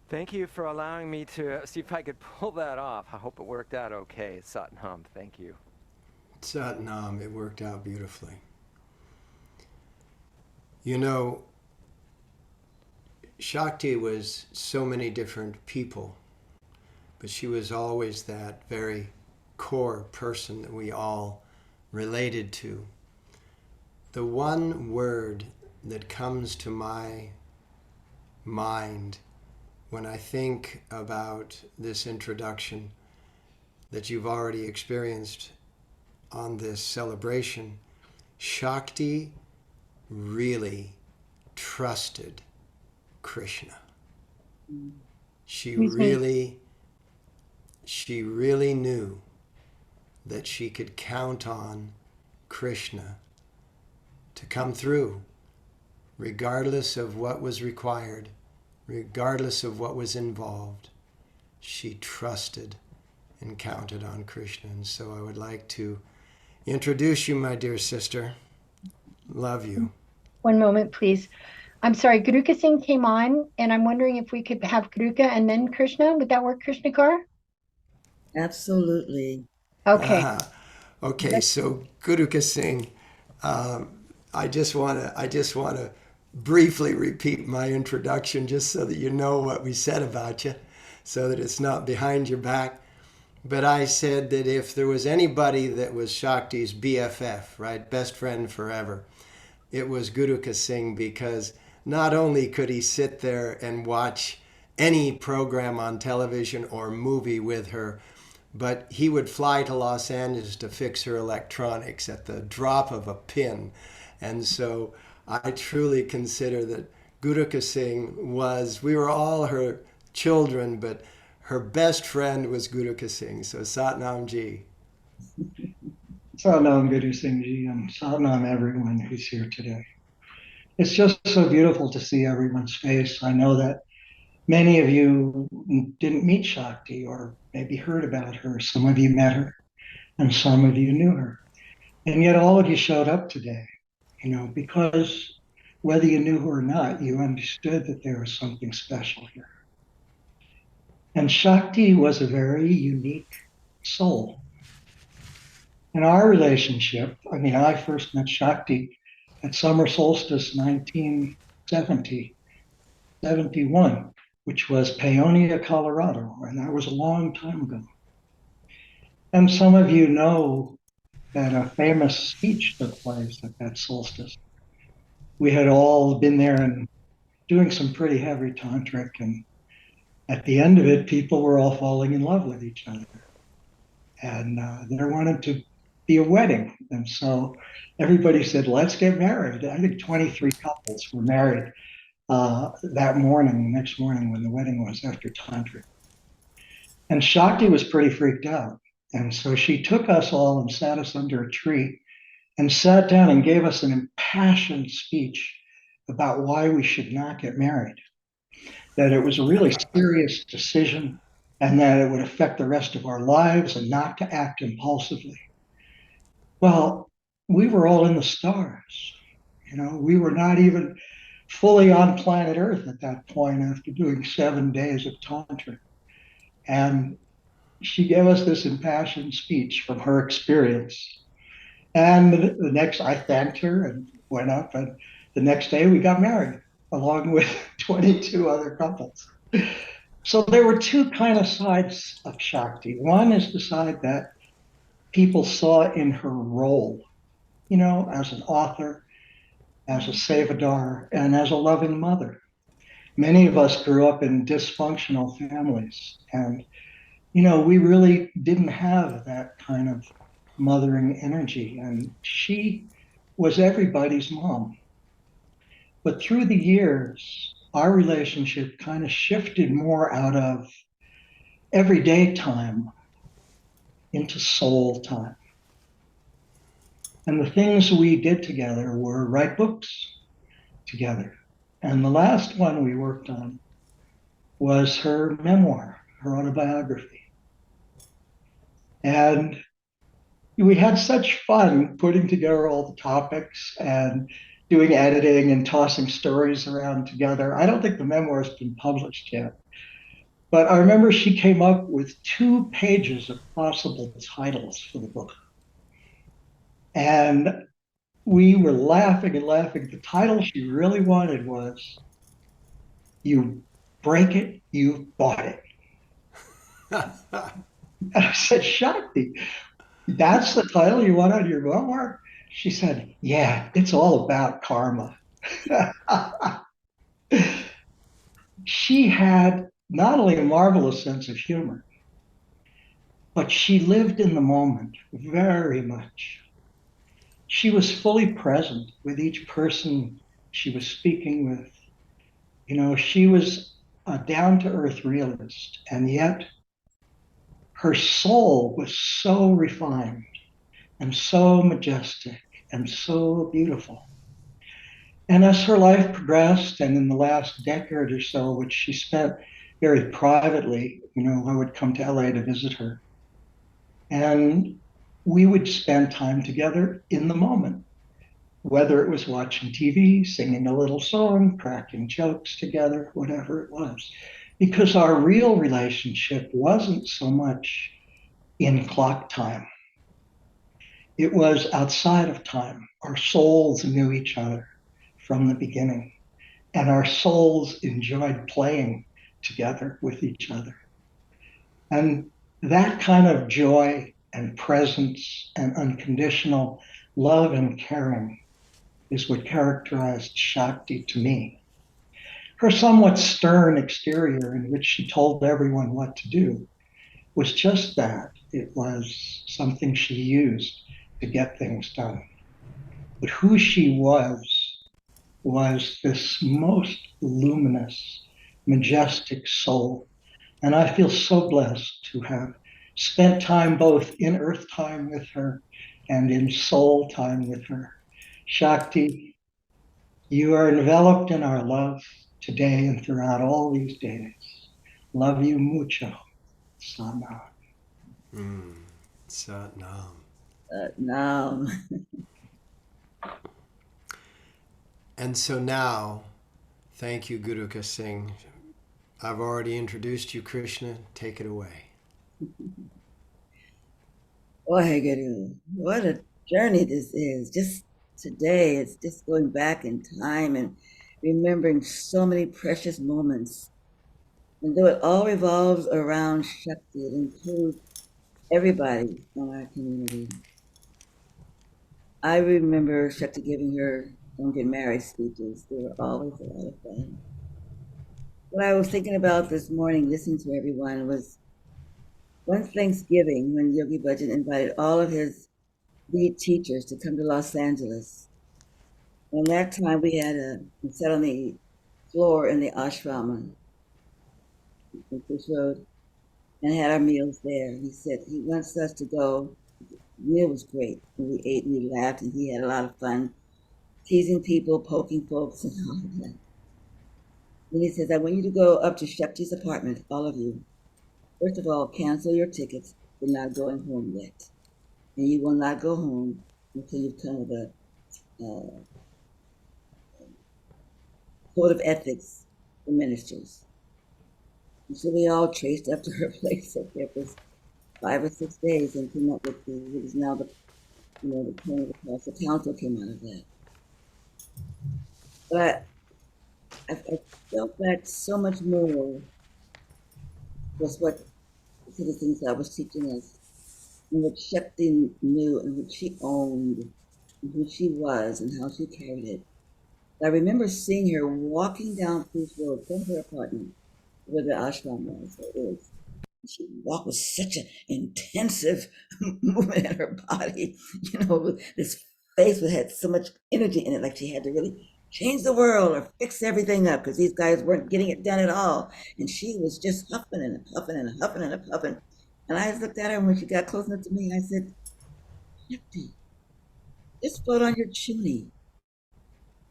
Thank you for allowing me to see if I could pull that off. I hope it worked out okay, Satnam. Thank you. Satnam, it worked out beautifully. You know, Shakti was so many different people, but she was always that very core person that we all related to. The one word that comes to my mind when I think about this introduction that you've already experienced on this celebration, Shakti really trusted Krishna. She really knew that she could count on Krishna to come through, regardless of what was required, regardless of what was involved. She trusted and counted on Krishna. And so I would like to introduce you, my dear sister. Love you. One moment, please. I'm sorry, Garuka Singh came on, and I'm wondering if we could have Garuka and then Krishna. Would that work, Krishna Kaur? Absolutely. Okay. Okay, so Guruka Singh, I just want to briefly repeat my introduction just so that you know what we said about you, so that it's not behind your back. But I said that if there was anybody that was Shakti's BFF, right, best friend forever, it was Guruka Singh, because not only could he sit there and watch any program on television or movie with her, but he would fly to Los Angeles to fix her electronics at the drop of a pin. And so I truly consider that Guruka Singh we were all her children, but her best friend was Guruka Singh. So Satnam Ji. Satnam Guru Singh Ji, and Satnam everyone who's here today. It's just so beautiful to see everyone's face. I know that many of you didn't meet Shakti or maybe heard about her. Some of you met her and some of you knew her. And yet all of you showed up today, because whether you knew her or not, you understood that there was something special here. And Shakti was a very unique soul. In our relationship, I first met Shakti at summer solstice 1971, which was Paonia, Colorado, and that was a long time ago. And some of you know that a famous speech took place at that solstice. We had all been there and doing some pretty heavy tantric, and at the end of it, people were all falling in love with each other. And there wanted to be a wedding. And so everybody said, let's get married. I think 23 couples were married that morning, the next morning when the wedding was after Tantra. And Shakti was pretty freaked out. And so she took us all and sat us under a tree and sat down and gave us an impassioned speech about why we should not get married, that it was a really serious decision and that it would affect the rest of our lives and not to act impulsively. Well, we were all in the stars. We were not even fully on planet Earth at that point after doing 7 days of Tantra. And she gave us this impassioned speech from her experience. And the next, I thanked her and went up. And the next day, we got married along with 22 other couples. So there were two kind of sides of Shakti. One is the side that people saw in her role, as an author, as a Sevadar, and as a loving mother. Many of us grew up in dysfunctional families, and we really didn't have that kind of mothering energy. And she was everybody's mom. But through the years, our relationship kind of shifted more out of everyday time into soul time. And the things we did together were write books together. And the last one we worked on was her memoir, her autobiography. And we had such fun putting together all the topics and doing editing and tossing stories around together. I don't think the memoir has been published yet. But I remember she came up with 2 pages of possible titles for the book. And we were laughing and laughing. The title she really wanted was You Break It, You Bought It. And I said, Shakti, that's the title you want on your memoir? She said, yeah, it's all about karma. She had not only a marvelous sense of humor, but she lived in the moment very much. She was fully present with each person she was speaking with. She was a down to earth realist, and yet her soul was so refined and so majestic and so beautiful. And as her life progressed, and in the last decade or so, which she spent very privately, I would come to LA to visit her. And we would spend time together in the moment, whether it was watching TV, singing a little song, cracking jokes together, whatever it was. Because our real relationship wasn't so much in clock time. It was outside of time. Our souls knew each other from the beginning, and our souls enjoyed playing together with each other. And that kind of joy and presence and unconditional love and caring is what characterized Shakti to me. Her somewhat stern exterior, in which she told everyone what to do, was just that. It was something she used to get things done. But who she was this most luminous, majestic soul. And I feel so blessed to have spent time both in earth time with her and in soul time with her. Shakti, you are enveloped in our love today and throughout all these days. Love you mucho. Sana. Sat Nam. Now, And so now, thank you, Guru Singh. I've already introduced you, Krishna. Take it away. boy, Guru, what a journey this is. Just today, it's just going back in time and remembering so many precious moments. And though it all revolves around Shakti, it includes everybody in our community. I remember Shakti giving her don't get married speeches. They were always a lot of fun. What I was thinking about this morning, listening to everyone, was one Thanksgiving when Yogi Bhajan invited all of his lead teachers to come to Los Angeles. And that time we sat on the floor in the ashram on Fish Road and had our meals there. He said he wants us to go. The meal was great. And we ate and we laughed and he had a lot of fun teasing people, poking folks and all of that. And he says, I want you to go up to Shakti's apartment, all of you. First of all, cancel your tickets. You're not going home yet. And you will not go home until you've come with a code of ethics for ministers. And so we all traced up to her place up there for 5 or 6 days and came up with what is now the point of the Khalsa Council came out of that. But I felt that so much more was what the things I was teaching us and what Shakti knew and what she owned and who she was and how she carried it. I remember seeing her walking down Peace Road from her apartment where the ashram was, or is. She walked with such an intensive movement in her body, with this face that had so much energy in it, like she had to really change the world or fix everything up because these guys weren't getting it done at all. And she was just huffing and puffing and huffing and puffing. And I looked at her, and when she got close enough to me, I said, Shakti, just float on your chimney.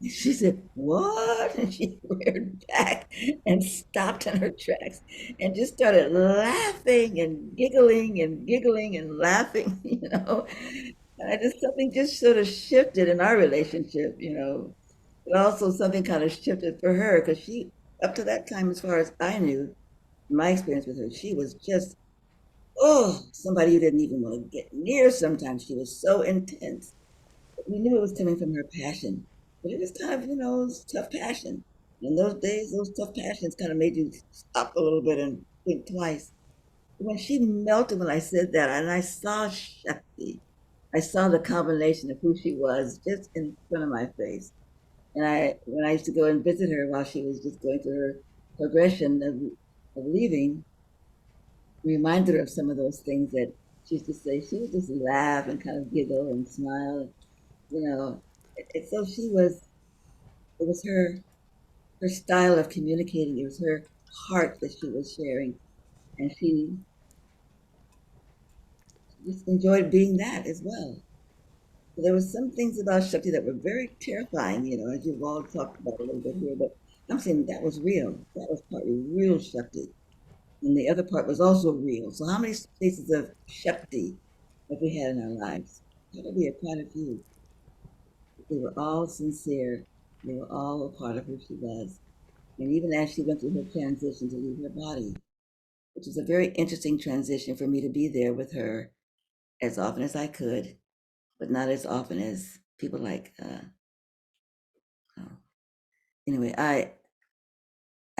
She said, what? And she reared back and stopped in her tracks and just started laughing and giggling and laughing. And I just something just sort of shifted in our relationship. But also something kind of shifted for her because she, up to that time, as far as I knew, my experience with her, she was just, somebody you didn't even want to get near sometimes. She was so intense. We knew it was coming from her passion, but it was kind of, it was tough passion. In those days, those tough passions kind of made you stop a little bit and think twice. When she melted when I said that, and I saw Shakti, I saw the combination of who she was just in front of my face. And when I used to go and visit her while she was just going through her progression of leaving, reminded her of some of those things that she used to say. She would just laugh and kind of giggle and smile, you know. So it was her style of communicating. It was her heart that she was sharing, and she just enjoyed being that as well. So there were some things about Shakti that were very terrifying, as you've all talked about a little bit here. But I'm saying that was real. That was partly real Shakti, and the other part was also real. So how many places of Shakti have we had in our lives? Probably quite a few. They were all sincere. They were all a part of who she was. And even as she went through her transition to leave her body, which was a very interesting transition for me to be there with her as often as I could, but not as often as people like. Oh. Anyway, I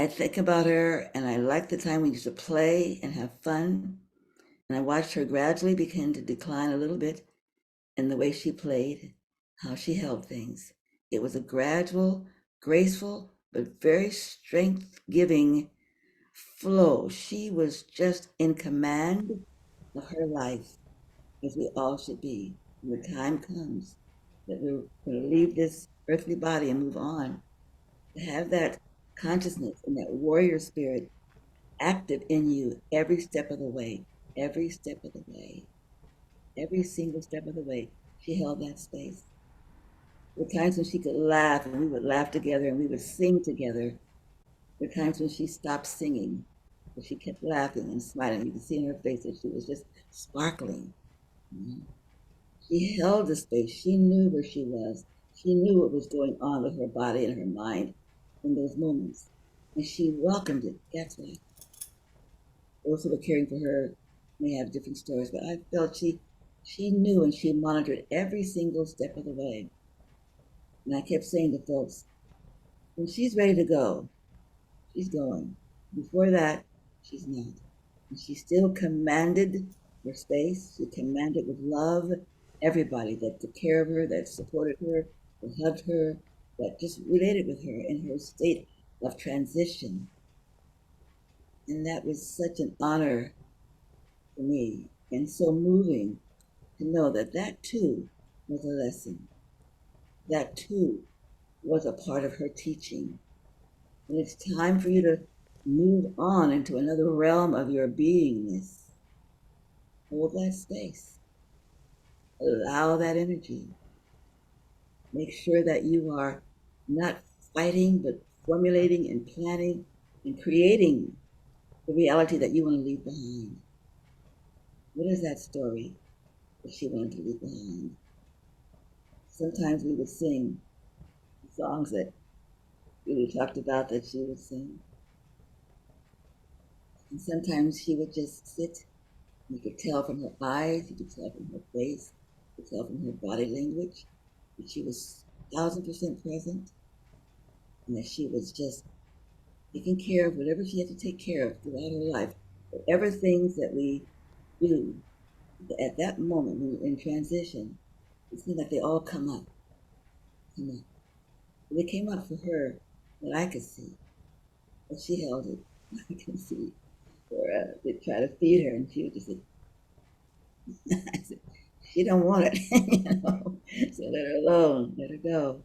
think about her, and I like the time we used to play and have fun. And I watched her gradually begin to decline a little bit in the way she played, how she held things. It was a gradual, graceful, but very strength giving flow. She was just in command of her life, as we all should be. When the time comes that we're going to leave this earthly body and move on, to have that consciousness and that warrior spirit active in you every step of the way, every step of the way, every single step of the way. She held that space. There were times when she could laugh and we would laugh together and we would sing together. There were times when she stopped singing, but she kept laughing and smiling. You could see in her face that she was just sparkling. You know? She held the space. She knew where she was. She knew what was going on with her body and her mind in those moments. And she welcomed it. That's why. Those who were caring for her may have different stories, but I felt she knew and she monitored every single step of the way. And I kept saying to folks, when she's ready to go, she's going. Before that, she's not. And she still commanded her space. She commanded with love everybody that took care of her, that supported her, that hugged her, that just related with her in her state of transition. And that was such an honor for me and so moving to know that that too was a lesson. That too was a part of her teaching. And it's time for you to move on into another realm of your beingness. Hold that space. Allow that energy. Make sure that you are not fighting, but formulating and planning and creating the reality that you want to leave behind. What is that story that she wanted to leave behind? Sometimes we would sing songs that we talked about that she would sing. And sometimes she would just sit. You could tell from her eyes, you could tell from her face, you could tell from her body language that she was 1,000% present and that she was just taking care of whatever she had to take care of throughout her life. Whatever things that we do at that moment when we're in transition, it seems like they all come up. They came up for her that I could see. But she held it. I can see. Or they try to feed her, and she would just say, I said, she don't want it, So let her alone, let her go.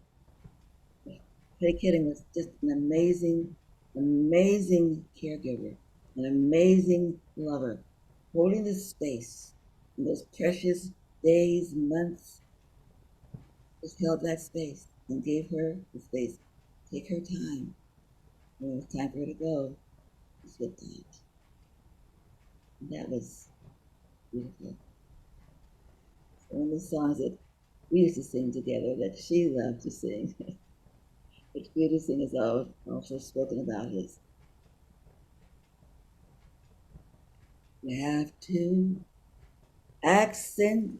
Faye Kidding was just an amazing, amazing caregiver, an amazing lover, holding the space in those precious days, months, just held that space and gave her the space. Take her time. When it was time for her to go, she slipped out. And that was beautiful. One of the songs that we used to sing together that she loved to sing, which Peter Singh has also spoken about his. You have to accentuate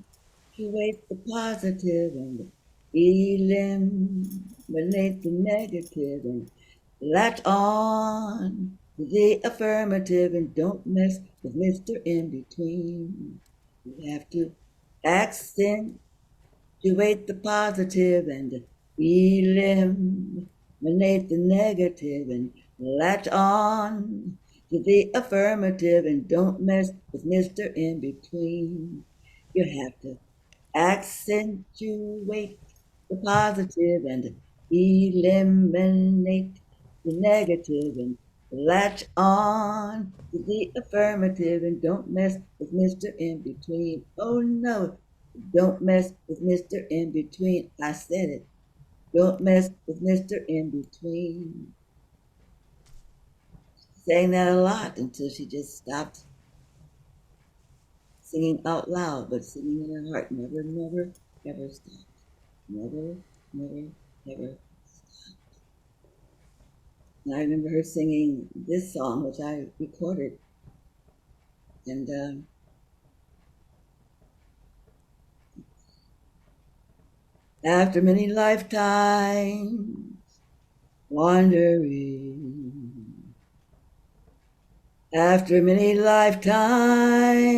the positive and eliminate the negative and latch on to the affirmative and don't mess with Mr. In Between. You have to accentuate the positive and eliminate the negative and latch on to the affirmative and don't mess with Mr. In Between. You have to accentuate the positive and eliminate the negative and latch on to the affirmative and don't mess with Mr. In Between. Oh no, don't mess with Mr. In Between. I said it. Don't mess with Mr. In Between. Saying that a lot until she just stopped singing out loud, but singing in her heart. Never, never, ever stopped. Never, never, ever stopped. And I remember her singing this song, which I recorded. And after many lifetimes wandering, after many lifetimes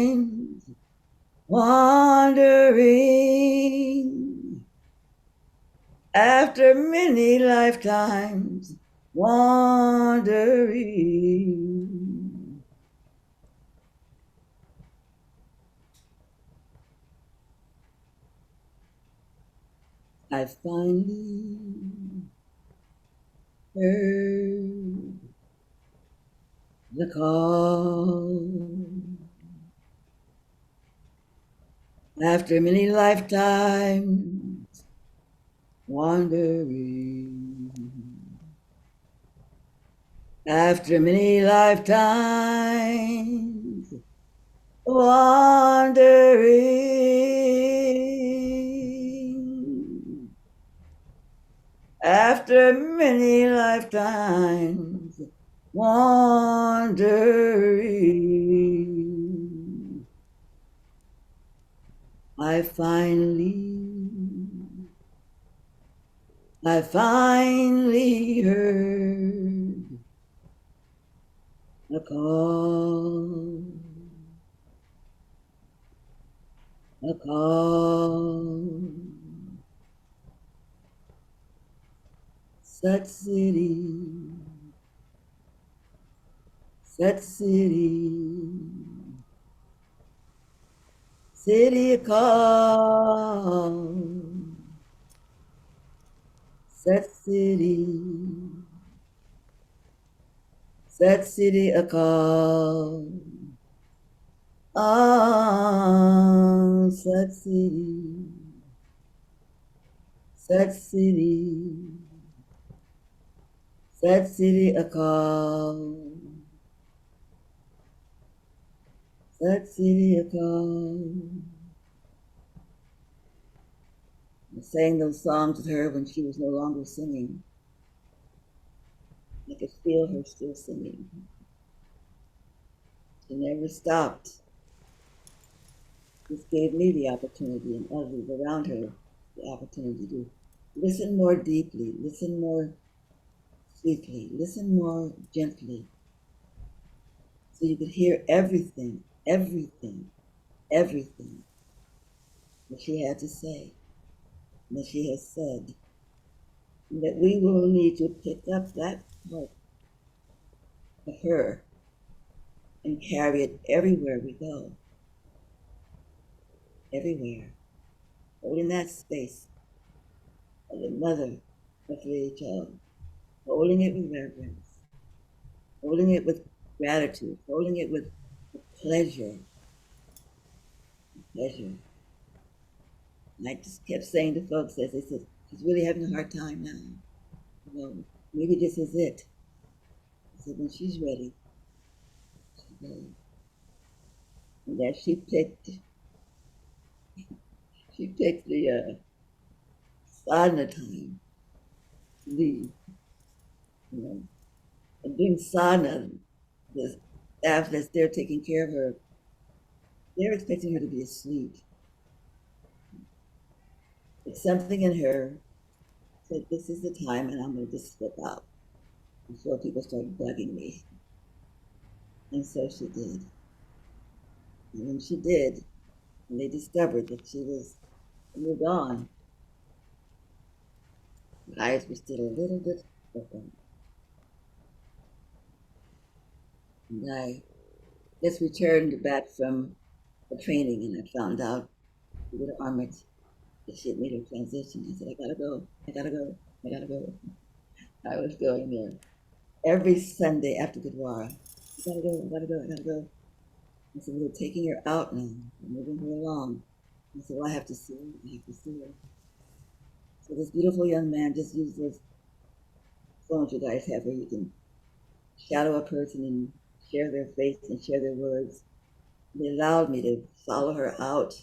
wandering, after many lifetimes wandering, I finally heard the call. After many lifetimes wandering, after many lifetimes wandering, after many lifetimes wandering, I finally heard a call, a call. Such city, city call, Set city a call, Set city, Set city, Set city a call, Set city a call. I sang those songs with her when she was no longer singing. I could feel her still singing. She never stopped. This gave me the opportunity and others around her the opportunity to listen more deeply, listen more sweetly, listen more gently, so you could hear everything, everything, everything that she had to say, and that she has said, and that we will need to pick up that part of her and carry it everywhere we go, everywhere, holding that space of the mother of the child, holding it with reverence, holding it with gratitude, holding it with pleasure, pleasure. And I just kept saying to folks as they said, she's really having a hard time now. You know, maybe this is it. I said, when she's ready, she's ready. And that she picked the sadhana time to leave, you know. And doing sadhana, the staff that's there taking care of her, they're expecting her to be asleep. But something in her said, this is the time, and I'm going to just slip out before people start bugging me. And so she did. And when she did, and they discovered that she was moved on, her eyes were still a little bit open. And I just returned back from a training, and I found out through the armored that she had made her transition. I said, I gotta go, I gotta go, I gotta go. I was going there every Sunday after Gurdwara. I gotta go, I gotta go, I gotta go. I said, we're taking her out now, we're moving her along. I said, well, I have to see her, I have to see her. So this beautiful young man just used those phones you guys have where you can shadow a person and share their face and share their words. They allowed me to follow her out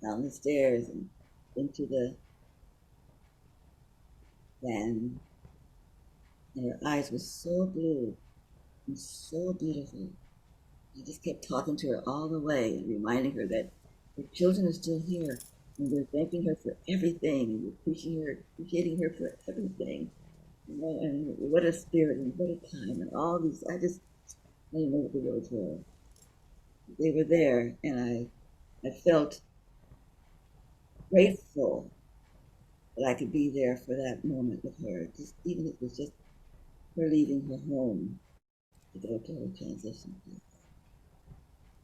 down the stairs and into the van. And her eyes were so blue and so beautiful. I just kept talking to her all the way and reminding her that her children are still here and we're thanking her for everything and appreciating her for everything. You know, and what a spirit and what a time and all these, I don't know what the words were. They were there and I felt grateful that I could be there for that moment with her, just even if it was just her leaving her home to go to her transition place.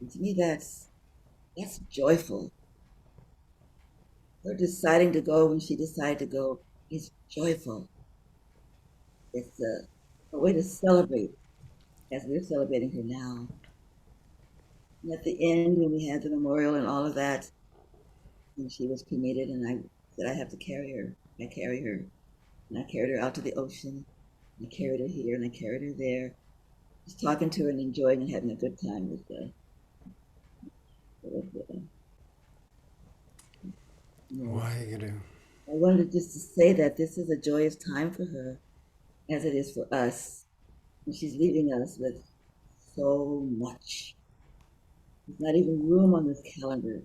And to me, that's joyful. Her deciding to go when she decided to go is joyful. It's a way to celebrate as we're celebrating her now. And at the end, when we had the memorial and all of that, and she was cremated, and I said, I have to carry her. I carry her. And I carried her out to the ocean. And I carried her here, and I carried her there. Just talking to her and enjoying and having a good time with you know, Waheguru. I wanted just to say that this is a joyous time for her, as it is for us. And she's leaving us with so much. There's not even room on this calendar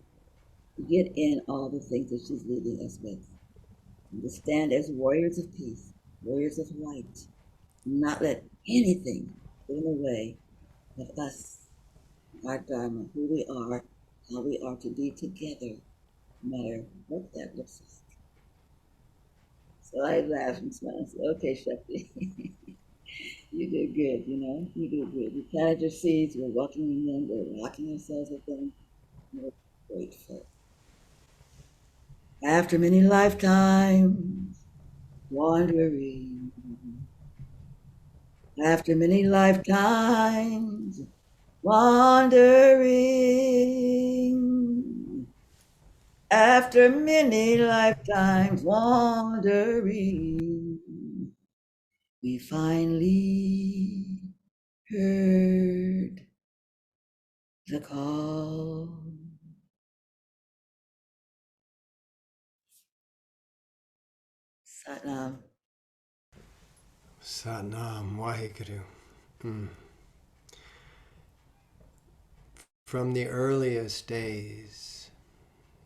to get in all the things that she's leaving us with. And to stand as warriors of peace, warriors of light, and not let anything get in the way of us, our Dharma, who we are, how we are to be together, no matter what that looks like. So I laughed and smiled and said, okay, Shakti, you did good, you know, you did good. You planted your seeds, we're walking in them, we're rocking ourselves with them. grateful. After many lifetimes wandering, after many lifetimes wandering, after many lifetimes wandering, we finally heard the call. Satnam. Satnam Waheguru. From the earliest days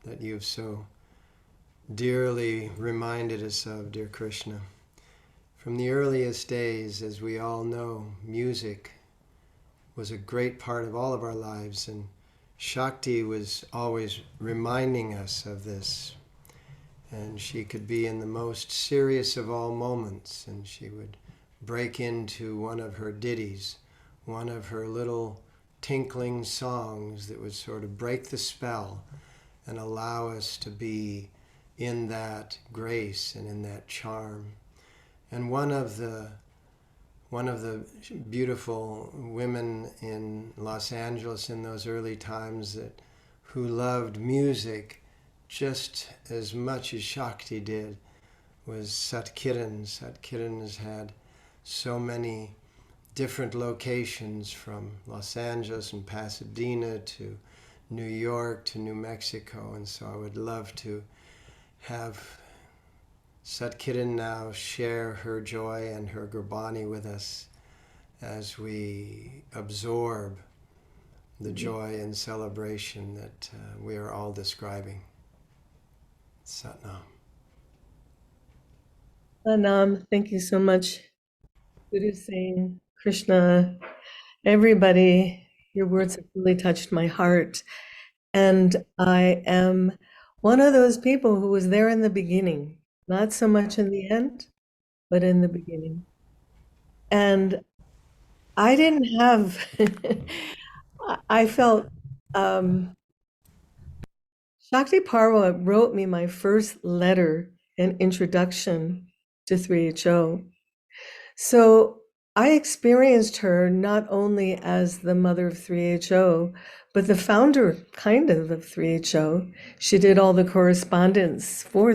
that you've so dearly reminded us of, dear Krishna, from the earliest days, as we all know, music was a great part of all of our lives, and Shakti was always reminding us of this. And she could be in the most serious of all moments, and she would break into one of her ditties, one of her little tinkling songs that would sort of break the spell and allow us to be in that grace and in that charm. And one of the beautiful women in Los Angeles in those early times who loved music just as much as Shakti did was Satkiran. Satkiran has had so many different locations, from Los Angeles and Pasadena to New York to New Mexico, and so I would love to have Satkiran now share her joy and her Gurbani with us as we absorb the joy and celebration that we are all describing. Satnam. Anam, thank you so much. Guru Singh, Krishna, everybody, your words have really touched my heart. And I am one of those people who was there in the beginning, not so much in the end, but in the beginning. And I didn't have, I felt Shakti Parwha wrote me my first letter and introduction to 3HO. So I experienced her not only as the mother of 3HO, but the founder, kind of 3HO. She did all the correspondence for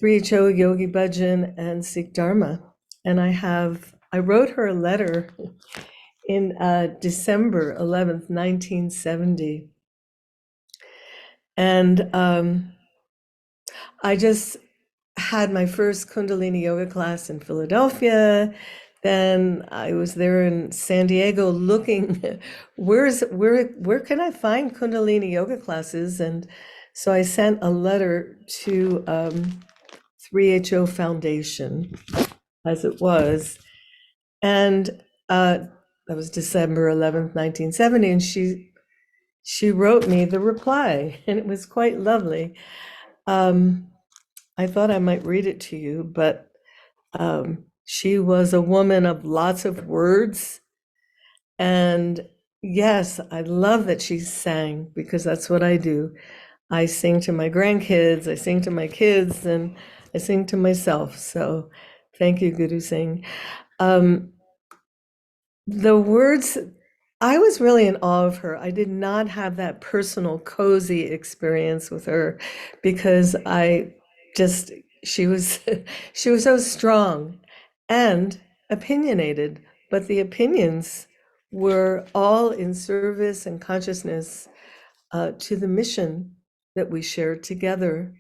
3HO, Yogi Bhajan, and Sikh Dharma. And I wrote her a letter in December 11th, 1970. And I just had my first Kundalini yoga class in Philadelphia. Then I was there in San Diego looking, where can I find Kundalini yoga classes? And so I sent a letter to 3HO Foundation, as it was. And that was December 11th, 1970. And she wrote me the reply, and it was quite lovely. I thought I might read it to you, but she was a woman of lots of words. And yes, I love that she sang, because that's what I do. I sing to my grandkids, I sing to my kids, and I sing to myself. So thank you, Guru Singh. The words, I was really in awe of her. I did not have that personal, cozy experience with her, because she was she was so strong and opinionated, but the opinions were all in service and consciousness to the mission that we shared together.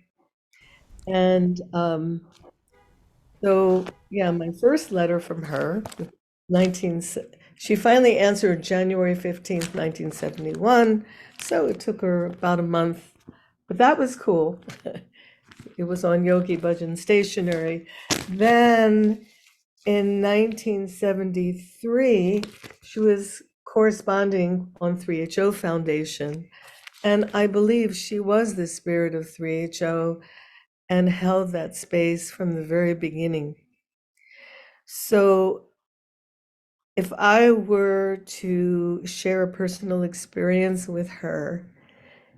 And so, yeah, my first letter from her, 19, she finally answered January 15th, 1971. So it took her about a month, but that was cool. It was on Yogi Bhajan stationery. Then in 1973, she was corresponding on 3HO Foundation. And I believe she was the spirit of 3HO and held that space from the very beginning. So if I were to share a personal experience with her,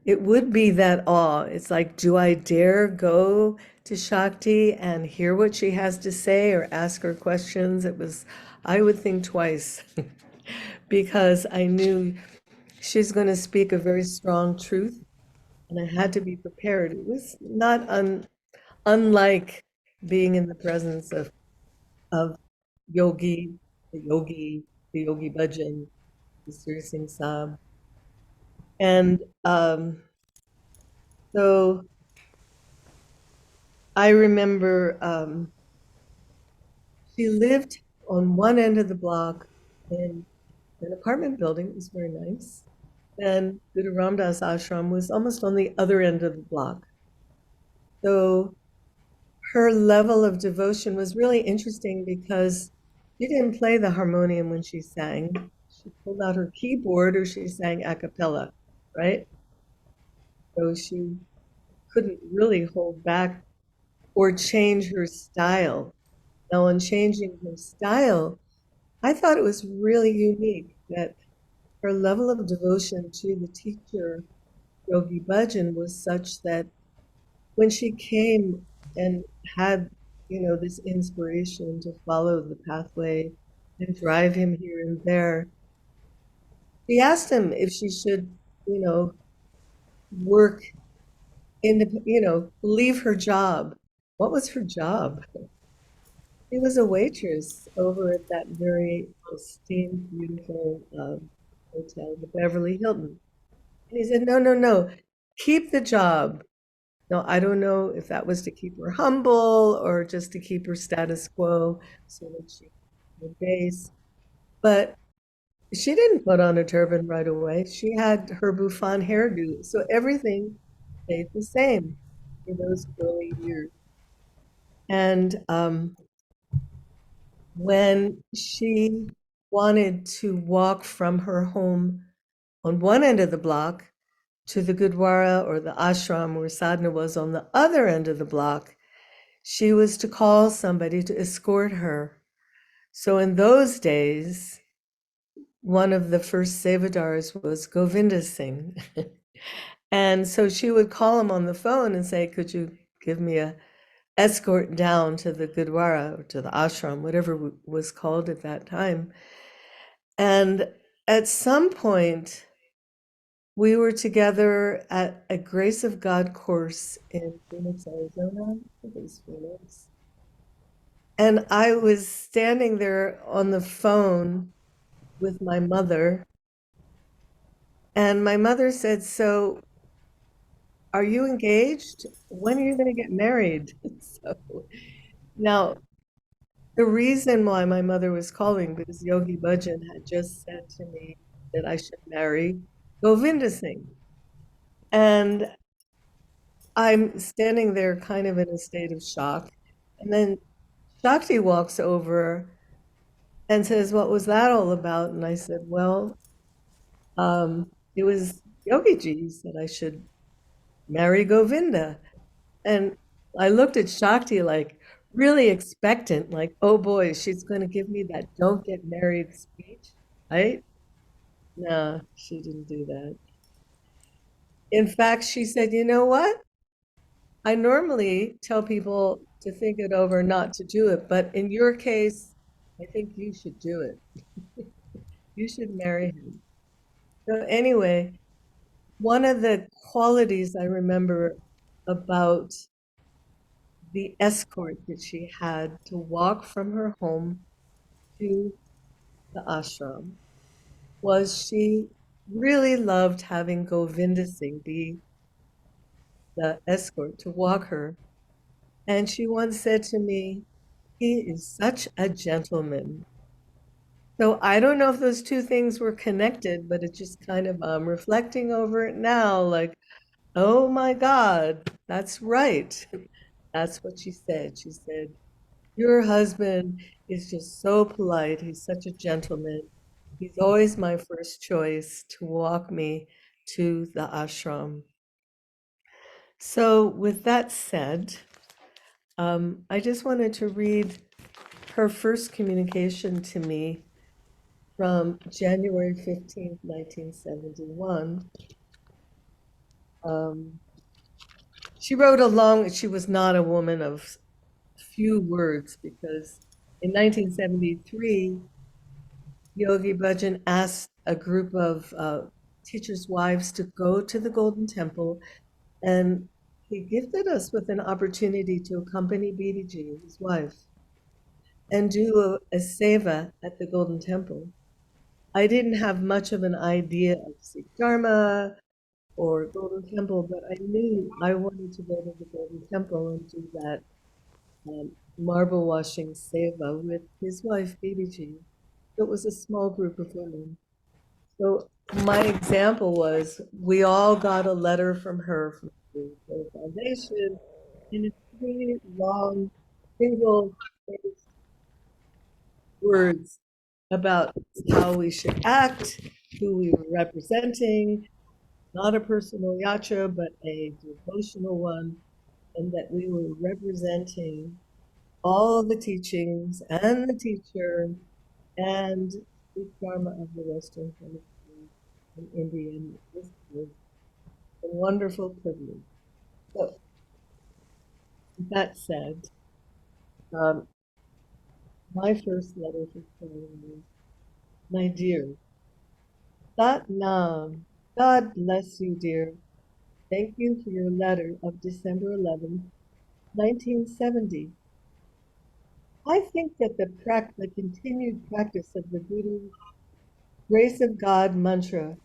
it would be that awe. It's like, do I dare go to Shakti and hear what she has to say or ask her questions? I would think twice because I knew she's going to speak a very strong truth, and I had to be prepared. It was not unlike being in the presence of yogi, the yogi, the yogi bhajan, the Sri Singh Sahib. And so I remember she lived on one end of the block in an apartment building. It was very nice. And Guru Ramdas Ashram was almost on the other end of the block. So her level of devotion was really interesting because she didn't play the harmonium when she sang. She pulled out her keyboard or she sang a cappella, right? So she couldn't really hold back or change her style. Now, in changing her style, I thought it was really unique that her level of devotion to the teacher, Yogi Bhajan, was such that when she came and had, this inspiration to follow the pathway and drive him here and there, she asked him if she should, work leave her job. What was her job? She was a waitress over at that very esteemed, beautiful hotel, the Beverly Hilton. And he said, no, no, no, keep the job. Now, I don't know if that was to keep her humble or just to keep her status quo so that she could base. But she didn't put on a turban right away. She had her bouffant hairdo. So everything stayed the same for those early years. And when she wanted to walk from her home on one end of the block to the Gurdwara or the ashram where sadhana was on the other end of the block, she was to call somebody to escort her. So in those days, one of the first sevadars was Govinda Singh. And so she would call him on the phone and say, could you give me a escort down to the Gurdwara or to the ashram, whatever was called at that time. And at some point, we were together at a Grace of God course in Phoenix, Arizona. I think it was Phoenix. And I was standing there on the phone with my mother. And my mother said, so are you engaged? When are you going to get married? So now, the reason why my mother was calling because Yogi Bhajan had just said to me that I should marry Govinda Singh. And I'm standing there kind of in a state of shock. And then Shakti walks over and says, what was that all about? And I said, well, it was Yogi Ji said I should marry Govinda. And I looked at Shakti like really expectant, like, oh boy, she's going to give me that don't get married speech, right? No, she didn't do that. In fact, she said, you know what? I normally tell people to think it over, not to do it. But in your case, I think you should do it. You should marry him. So anyway, one of the qualities I remember about the escort that she had to walk from her home to the ashram was she really loved having Govinda Singh be the escort to walk her. And she once said to me, he is such a gentleman. So I don't know if those two things were connected, but it's just kind of reflecting over it now, like, oh my God, that's right. That's what she said. She said, your husband is just so polite. He's such a gentleman. He's always my first choice to walk me to the ashram. So with that said, I just wanted to read her first communication to me from January 15th, 1971. She wrote a long, she was not a woman of few words, because in 1973, Yogi Bhajan asked a group of teachers' wives to go to the Golden Temple, and he gifted us with an opportunity to accompany BDG, his wife, and do a seva at the Golden Temple. I didn't have much of an idea of Sikh Dharma or Golden Temple, but I knew I wanted to go to the Golden Temple and do that marble washing seva with his wife, BBG. It was a small group of women. So my example was, we all got a letter from her from the foundation in a pretty long, single words about how we should act, who we were representing, not a personal yatra, but a devotional one, and that we were representing all the teachings and the teacher and the Dharma of the Western Hemisphere in India. And this was a wonderful privilege. So, that said, my first letter for Kaur was, my dear, Sat Nam, God bless you, dear. Thank you for your letter of December 11th, 1970. I think that the continued practice of the Guru's Grace of God mantra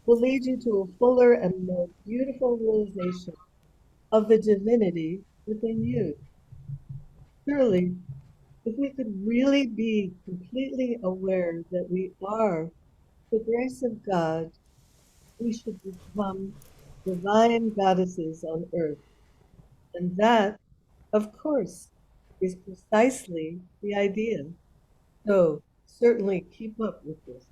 will lead you to a fuller and more beautiful realization of the divinity within you. Surely, if we could really be completely aware that we are the grace of God, we should become divine goddesses on earth. And that, of course, is precisely the idea. So certainly keep up with this.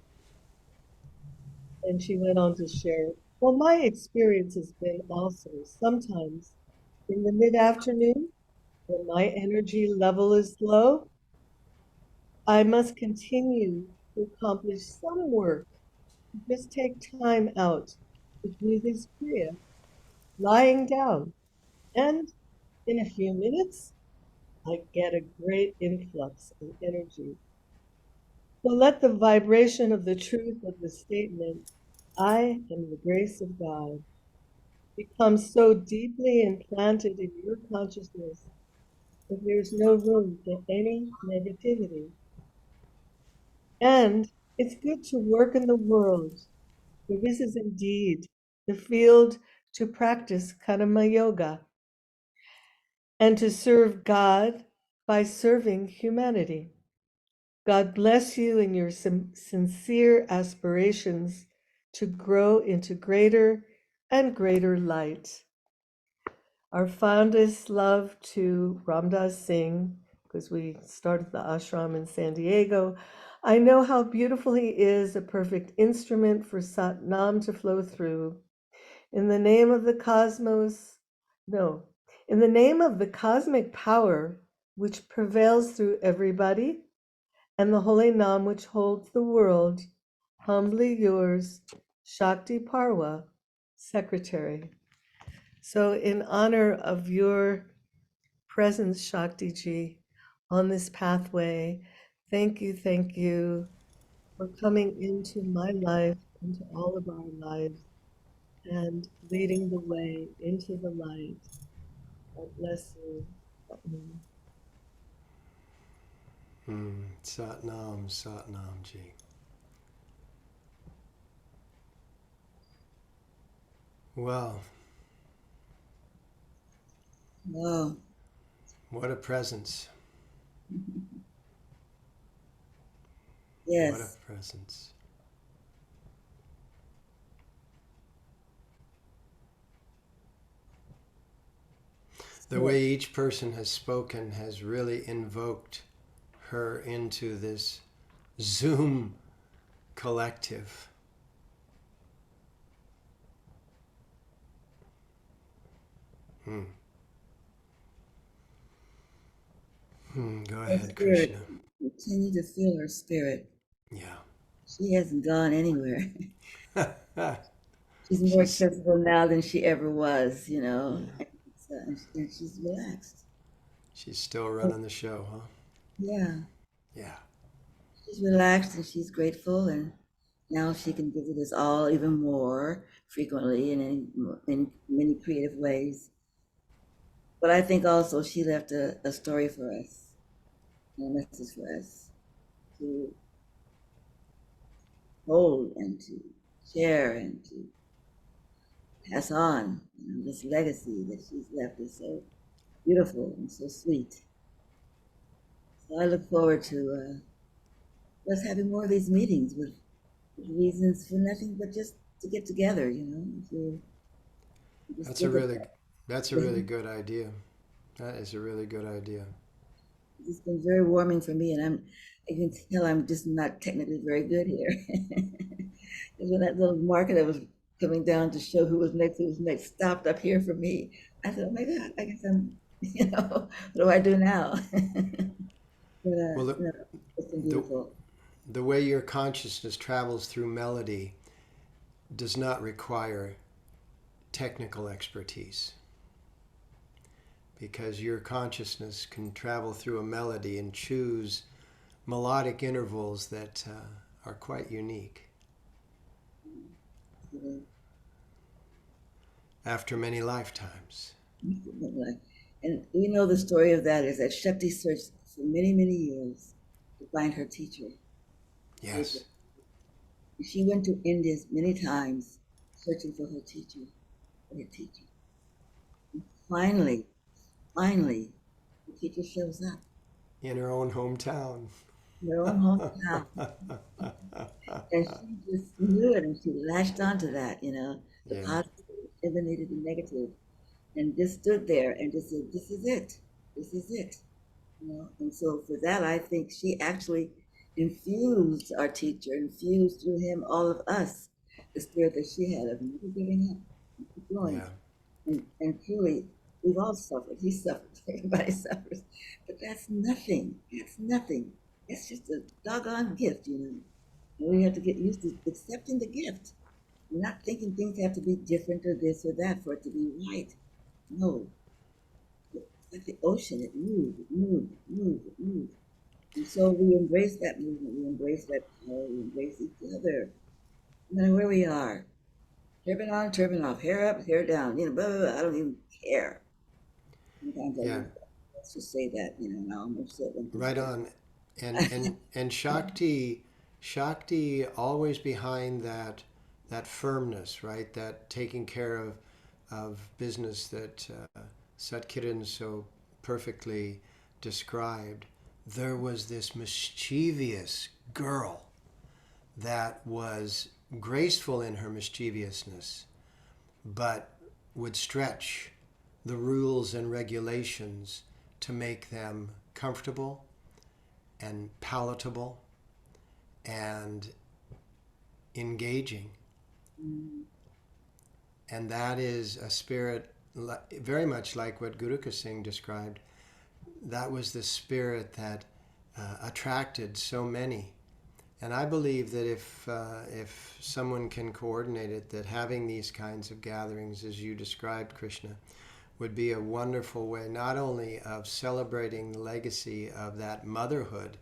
And she went on to share, well, my experience has been also sometimes in the mid-afternoon, when my energy level is low, I must continue to accomplish some work, just take time out to do this kriya, lying down. And in a few minutes, I get a great influx of energy. So let the vibration of the truth of the statement, I am the grace of God, become so deeply implanted in your consciousness that there's no room for any negativity. And it's good to work in the world, for this is indeed the field to practice karma yoga and to serve God by serving humanity. God bless you in your sincere aspirations to grow into greater and greater light. Our fondest love to Ramdas Singh, because we started the ashram in San Diego. I know how beautiful he is, a perfect instrument for Sat Nam to flow through. In the name of the cosmos, no, in the name of the cosmic power which prevails through everybody, and the holy Nam which holds the world, humbly yours, Shakti Parwha, Secretary. So in honor of your presence, Shakti Ji, on this pathway, thank you for coming into my life, into all of our lives, and leading the way into the light. God bless you. Satnam, Satnam Ji. Well, Wow. what a presence. Yes. What a presence. The way each person has spoken has really invoked her into this Zoom collective. Go Her ahead, spirit. Krishna. Continue to feel her spirit. Yeah. She hasn't gone anywhere. She's more She's accessible now than she ever was, you know, and she's relaxed. she's still running the show, huh? Yeah, Yeah. she's relaxed and she's grateful, and now she can visit us all even more frequently and in many creative ways. But I think also she left a story for us, and a message for us to hold and to share and to pass on. You know, this legacy that she's left is so beautiful and so sweet. So I look forward to us having more of these meetings with reasons for nothing but just to get together, you know, to just That's a think of really that. that's a really good idea. That is a really good idea. It's been very warming for me, and I can tell I'm just not technically very good here. Because when that little marker that was coming down to show who was next, stopped up here for me, I thought, oh my God, I guess I'm, you know, what do I do now? But Well, no, it's been the beautiful. the way your consciousness travels through melody does not require technical expertise, because your consciousness can travel through a melody and choose melodic intervals that are quite unique You after many lifetimes. know, and we know the story of that is that Shakti searched for many, many years to find her teacher. Yes. She went to India many times searching for her teacher. And finally, the teacher shows up In her own hometown. in her own hometown. And she just knew it and she latched onto that, you know, the Yeah. positive eliminated the negative and just stood there and just said, this is it. This is it. You know, and so for that, I think she actually infused our teacher, infused through him all of us, the spirit that she had of never giving up, keep going. Yeah. And truly, we've all suffered. He suffered. Everybody suffers. But that's nothing. That's nothing. That's just a doggone gift, you know. And we have to get used to accepting the gift, not thinking things have to be different or this or that for it to be right. No, it's like the ocean. It moves, it moves, it moves, it moves. And so we embrace that movement. We embrace that power. We embrace each other, no matter where we are. Turban on, turban off, hair up, hair down. You know, blah, blah, blah. I don't even care. Sometimes I Yeah. use that. Let's just say that, you know, now I'm upset when people Right say on. And Shakti always behind that firmness, right? That taking care of business that Satkiran so perfectly described. There was this mischievous girl that was graceful in her mischievousness, but would stretch the rules and regulations to make them comfortable and palatable and engaging. mm, And that is a spirit very much like what Guru Singh described. That was the spirit that attracted so many. And I believe that if someone can coordinate it, that having these kinds of gatherings, as you described, Krishna, would be a wonderful way not only of celebrating the legacy of that motherhood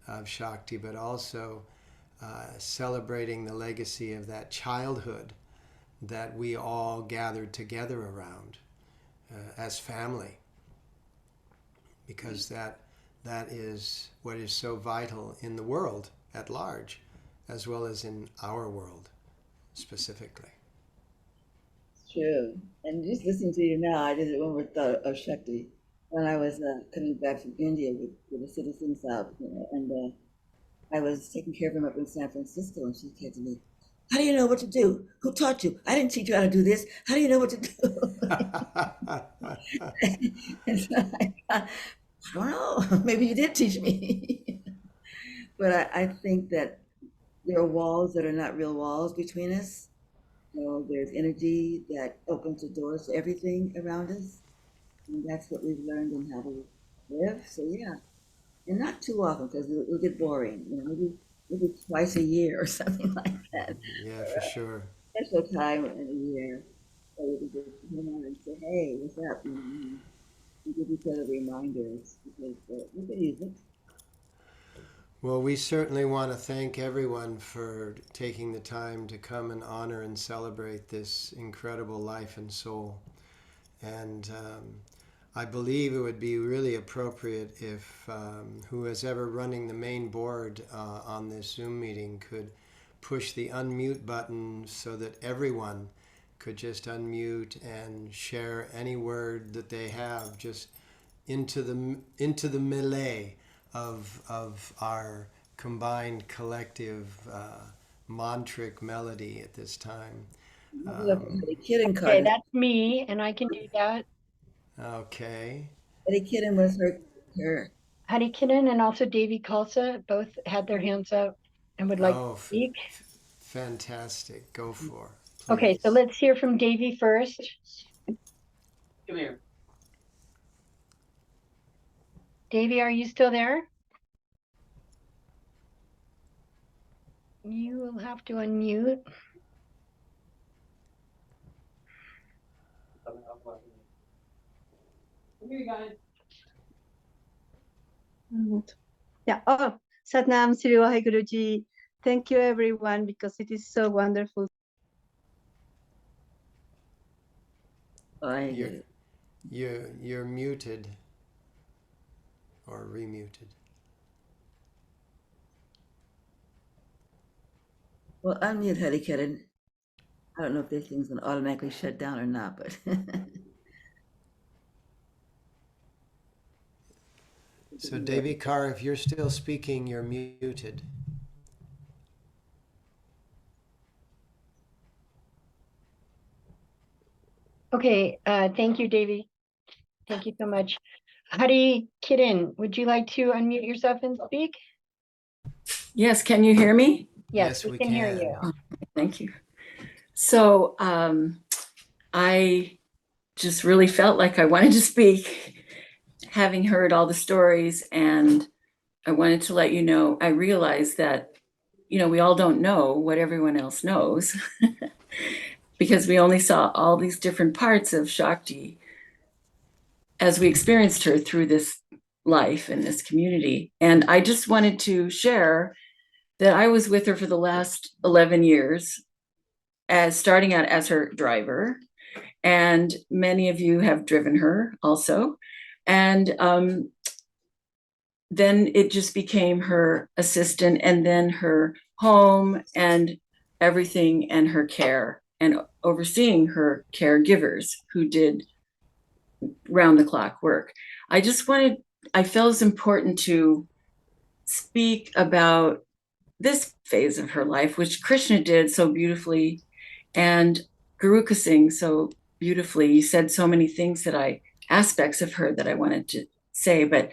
of Shakti, but also celebrating the legacy of that childhood that we all gathered together around as family, because that is what is so vital in the world at large, as well as in our world specifically. it's true. And just listening to you now, I just remember thought of Shakti when I was coming back from India with the citizens out, you know, and I was taking care of him up in San Francisco, and she said to me, "How do you know what to do? Who taught you? I didn't teach you how to do this. How do you know what to do?" And so I don't know. Maybe you did teach me. But I think that there are walls that are not real walls between us. You know, there's energy that opens the doors to everything around us. And that's what we've learned in how to live. So yeah, and not too often because it'll get boring. You know, maybe twice a year or something like that. Yeah, for sure. special time in the year where we can just come on and say, hey, what's up? You know, and give each other reminders because we could use it. Well, we certainly want to thank everyone for taking the time to come and honor and celebrate this incredible life and soul. And I believe it would be really appropriate if who is ever running the main board on this Zoom meeting could push the unmute button so that everyone could just unmute and share any word that they have just into the melee of our combined collective mantric melody at this time. The kitten Okay, card. that's me, and I can do that. Okay. Eddie Kitten was her. Hattie Kinnan and also Davy Khalsa both had their hands up and would like to speak. Fantastic. Go for it. Okay, so let's hear from Davy first. Come here. Davy, are you still there? You will have to unmute. Here you guys. Yeah. Oh, Satnam Sri Waheguruji. Thank you, everyone, because it is so wonderful. You're muted or remuted. Well, unmute Hattie Kitten. I don't know if this thing's gonna automatically shut down or not, but So Davy Carr, if you're still speaking, you're muted. Okay, thank you, Davy. Thank you so much. Hattie Kitten, would you like to unmute yourself and speak? Yes, can you hear me? Yes, we can hear you. Oh, thank you. So I just really felt like I wanted to speak, having heard all the stories, and I wanted to let you know, I realized that, you know, we all don't know what everyone else knows because we only saw all these different parts of Shakti as we experienced her through this life and this community. And I just wanted to share that I was with her for the last 11 years, as starting out as her driver. And many of you have driven her also. And then it just became her assistant, and then her home and everything, and her care, and overseeing her caregivers who did round the clock work. I felt it was important to speak about this phase of her life, which Krishna did so beautifully, and Guru Singh so beautifully. You said so many things aspects of her that I wanted to say, but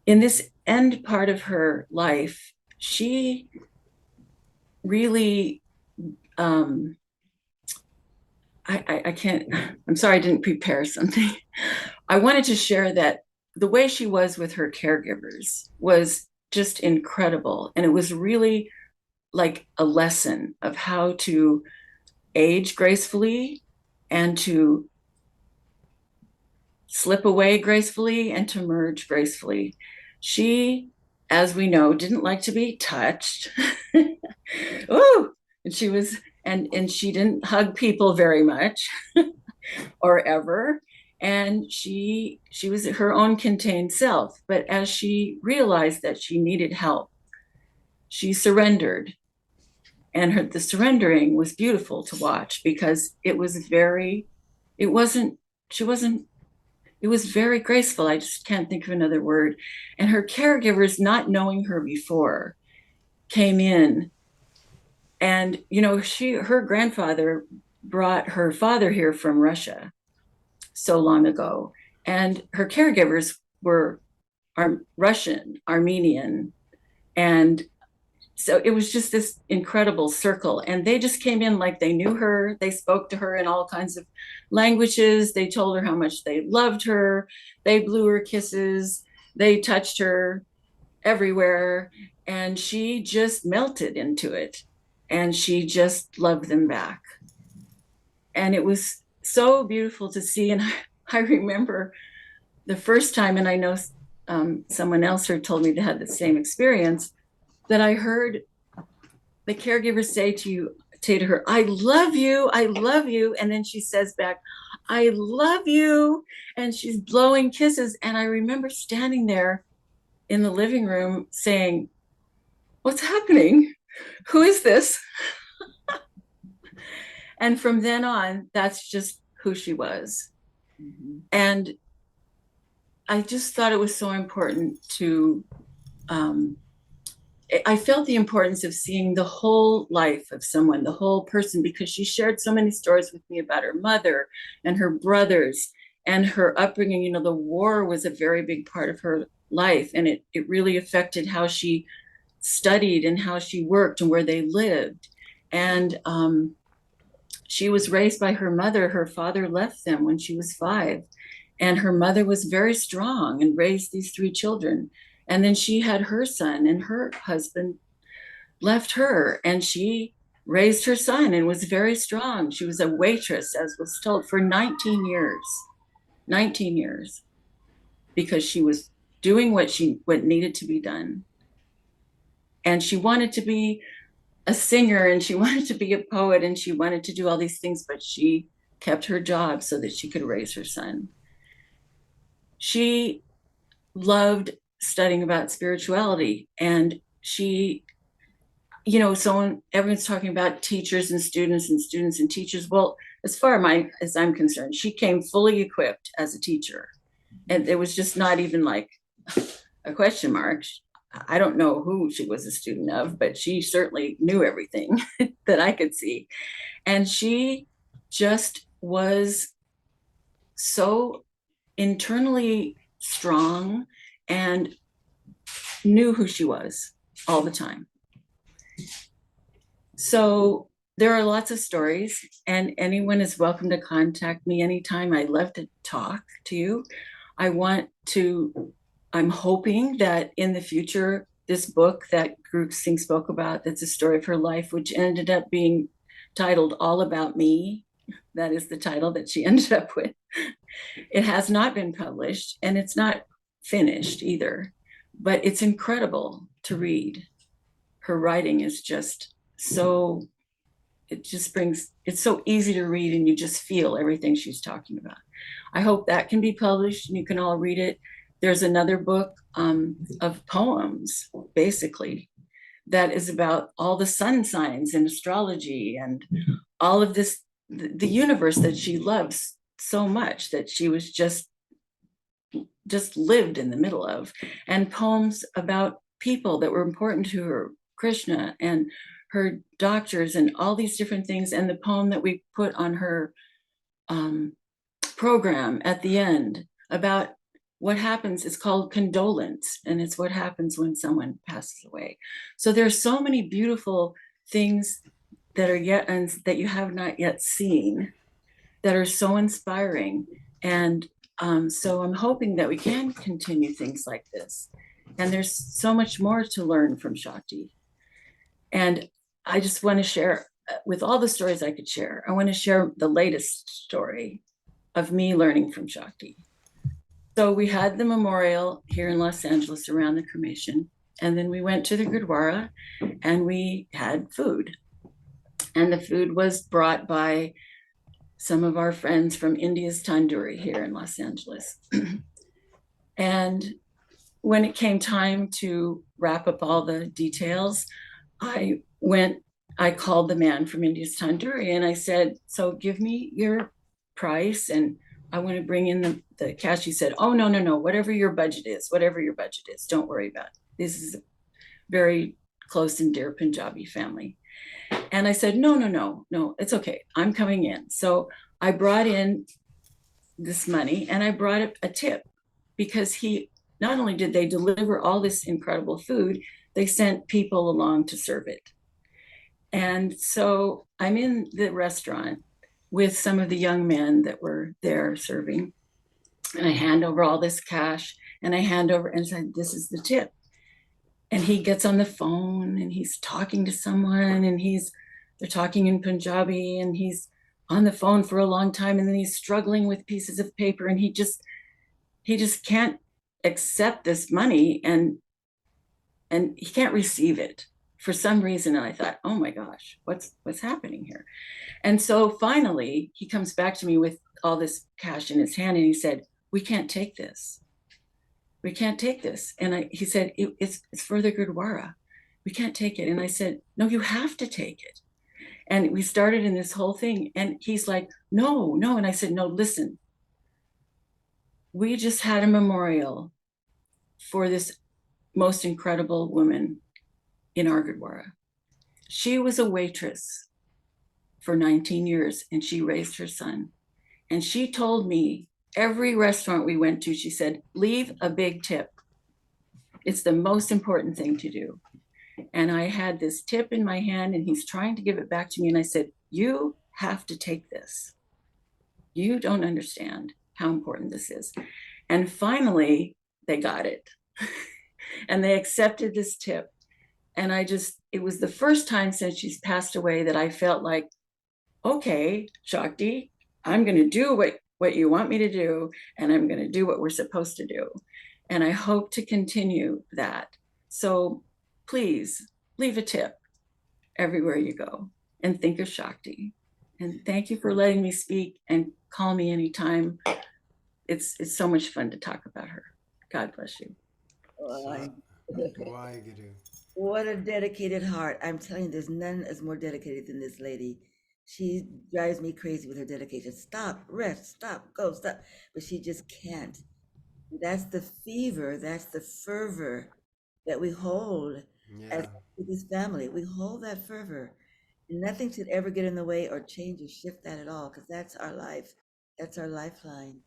in this end part of her life, she really, I can't, I'm sorry, I didn't prepare something. I wanted to share that the way she was with her caregivers was just incredible. And it was really like a lesson of how to age gracefully and to slip away gracefully and to merge gracefully. She, as we know, didn't like to be touched. Ooh, and she was, and she didn't hug people very much or ever. And she was her own contained self. But as she realized that she needed help, she surrendered. And the surrendering was beautiful to watch because it was very graceful. I just can't think of another word. And her caregivers, not knowing her before, came in. And, you know, her grandfather brought her father here from Russia so long ago. And her caregivers were Russian, Armenian, and so it was just this incredible circle. And they just came in like they knew her. They spoke to her in all kinds of languages. They told her how much they loved her. They blew her kisses. They touched her everywhere. And she just melted into it. And she just loved them back. And it was so beautiful to see. And I remember the first time, and I know someone else here told me they had the same experience, that I heard the caregiver say to her, I love you, I love you. And then she says back, I love you. And she's blowing kisses. And I remember standing there in the living room saying, what's happening? Who is this? And from then on, that's just who she was. Mm-hmm. And I just thought it was so important to, I felt the importance of seeing the whole life of someone, the whole person, because she shared so many stories with me about her mother and her brothers and her upbringing. You know, the war was a very big part of her life, and it really affected how she studied and how she worked and where they lived. And she was raised by her mother. Her father left them when she was 5. And her mother was very strong and raised these 3 children. And then she had her son, and her husband left her, and she raised her son and was very strong. She was a waitress, as was told, for 19 years, because she was doing what needed to be done. And she wanted to be a singer, and she wanted to be a poet, and she wanted to do all these things, but she kept her job so that she could raise her son. She loved studying about spirituality, and she, you know, everyone's talking about teachers and students and students and teachers. Well, as far as I'm concerned, she came fully equipped as a teacher, and it was just not even like a question mark. I don't know who she was a student of, but she certainly knew everything that I could see. And she just was so internally strong and knew who she was all the time. So there are lots of stories, and anyone is welcome to contact me anytime. I love to talk to you. I'm hoping that in the future, this book that Group Singh spoke about, that's a story of her life, which ended up being titled All About Me. That is the title that she ended up with. It has not been published, and it's not finished either, but it's incredible to read. Her writing is just so, it's so easy to read, and you just feel everything she's talking about. I hope that can be published and you can all read it. There's another book of poems, basically, that is about all the sun signs and astrology and all of this, the universe that she loves so much, that she was just lived in the middle of, and poems about people that were important to her, Krishna and her doctors and all these different things. And the poem that we put on her program at the end about what happens is called Condolence, and it's what happens when someone passes away. So there's so many beautiful things that are that you have not yet seen, that are so inspiring. And so I'm hoping that we can continue things like this. And there's so much more to learn from Shakti. And I just want to share, with all the stories I could share, I want to share the latest story of me learning from Shakti. So we had the memorial here in Los Angeles around the cremation, and then we went to the Gurdwara and we had food. And the food was brought by some of our friends from India's Tandoori here in Los Angeles. And when it came time to wrap up all the details, I called the man from India's Tandoori and I said, so give me your price and I want to bring in the cash. He said, oh, no, whatever your budget is, don't worry about it. This is a very close and dear Punjabi family. And I said, no, it's okay. I'm coming in. So I brought in this money and I brought a tip, because not only did they deliver all this incredible food, they sent people along to serve it. And so I'm in the restaurant with some of the young men that were there serving. And I hand over all this cash and I said, this is the tip. And he gets on the phone and he's talking to someone and they're talking in Punjabi and he's on the phone for a long time, and then he's struggling with pieces of paper, and he just can't accept this money, and he can't receive it for some reason. And I thought, oh my gosh, what's happening here? And so finally he comes back to me with all this cash in his hand, and he said, we can't take this. We can't take this. And he said, it's for the Gurdwara. We can't take it. And I said, no, you have to take it. And we started in this whole thing. And he's like, no. And I said, no, listen, we just had a memorial for this most incredible woman in our Gurdwara. She was a waitress for 19 years, and she raised her son. And she told me every restaurant we went to, she said, leave a big tip. It's the most important thing to do. And I had this tip in my hand, and he's trying to give it back to me. And I said, you have to take this. You don't understand how important this is. And finally, they got it. And they accepted this tip. And it was the first time since she's passed away that I felt like, okay, Shakti, I'm going to do what you want me to do, and I'm going to do what we're supposed to do. And I hope to continue that. So please leave a tip everywhere you go and think of Shakti. And thank you for letting me speak, and call me anytime. It's so much fun to talk about her. God bless you. What a dedicated heart. I'm telling you, there's none as more dedicated than this lady. She drives me crazy with her dedication. Stop, rest, stop, go, stop. But she just can't. That's the fever, that's the fervor that we hold as this family. We hold that fervor. And nothing should ever get in the way or change or shift that at all, because that's our life. That's our lifeline.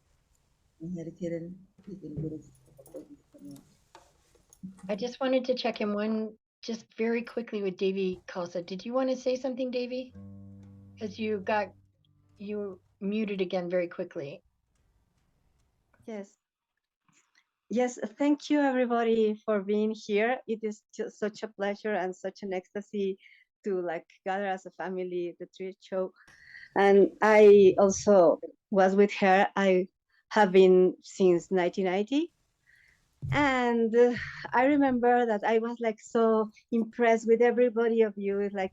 Dedicated. I just wanted to check in just very quickly with Davy Khalsa. Did you want to say something, Davy? Because you muted again very quickly. Yes. Yes, thank you everybody for being here. It is just such a pleasure and such an ecstasy to like gather as a family at the treat show. And I also was with her. I have been since 1990. And I remember that I was like so impressed with everybody of you. It's like,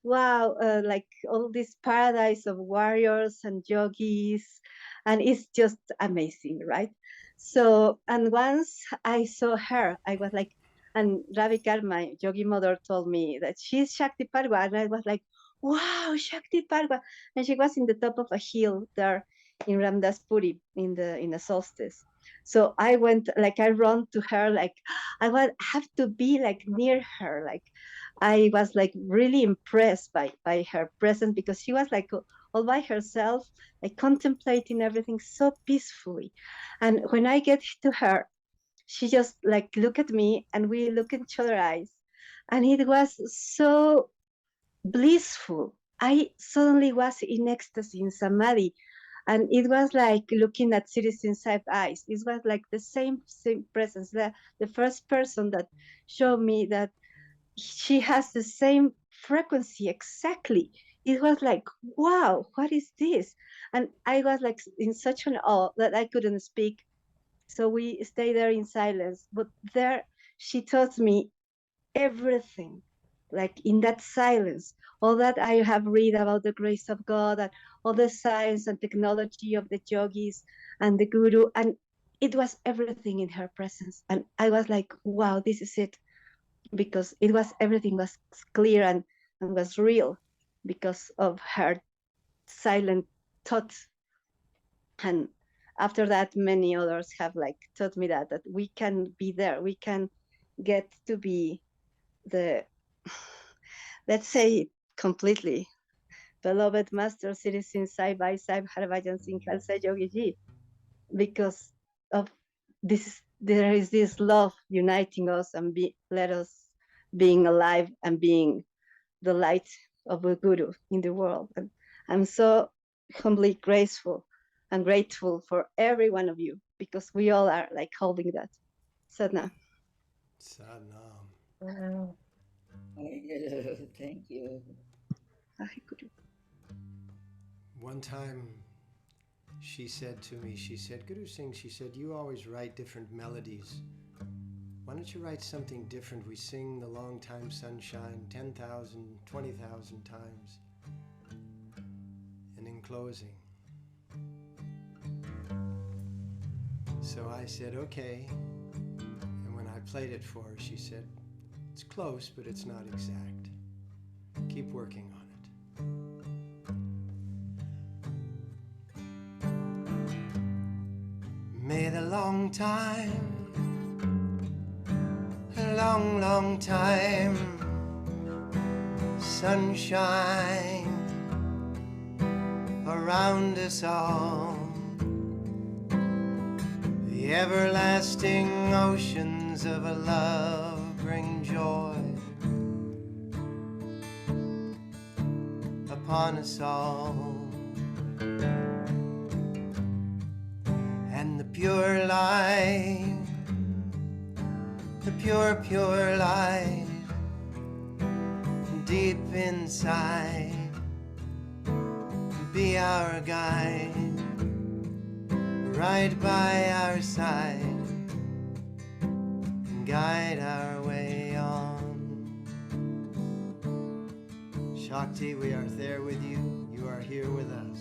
wow, like all this paradise of warriors and yogis, and it's just amazing, right? So, and once I saw her, I was like, and Ravikar, my yogi mother, told me that she's Shakti Parwha, and I was like, wow, Shakti Parwha, and she was in the top of a hill there in Ramdaspuri in the solstice. So I went, like I ran to her, like have to be like near her, like I was like really impressed by her presence, because she was like all by herself, like contemplating everything so peacefully. And when I get to her, she just like look at me, and we look in each other's eyes, and it was so blissful. I suddenly was in ecstasy, in samadhi, and it was like looking at Citizen Inside eyes. It was like the same presence. The first person that showed me that she has the same frequency exactly. It was like, wow, what is this? And I was like in such an awe that I couldn't speak. So we stayed there in silence. But there she taught me everything, like in that silence, all that I have read about the grace of God and all the science and technology of the yogis and the guru. And it was everything in her presence. And I was like, wow, this is it. Because everything was clear and was real because of her silent thoughts. And after that, many others have like taught me that we can be there, we can get to be the, let's say completely, beloved master citizen side by side Harbhajan Singh Khalsa Yogi Ji, because of this, there is this love uniting us and let us being alive and being the light of a guru in the world. And I'm so humbly grateful and grateful for every one of you, because we all are like holding that. Sadhana. Sadhana. Wow. Thank you. One time she said to me, she said, Guru Singh, she said, you always write different melodies. Why don't you write something different? We sing the Long Time Sunshine 10,000, 20,000 times. And in closing. So I said, okay. And when I played it for her, she said, it's close, but it's not exact. Keep working on it. May the long time, long, long time, sunshine around us all. The everlasting oceans of a love bring joy upon us all. And the pure light, the pure, pure light, deep inside, be our guide, right by our side, and guide our way on. Shakti, we are there with you, you are here with us.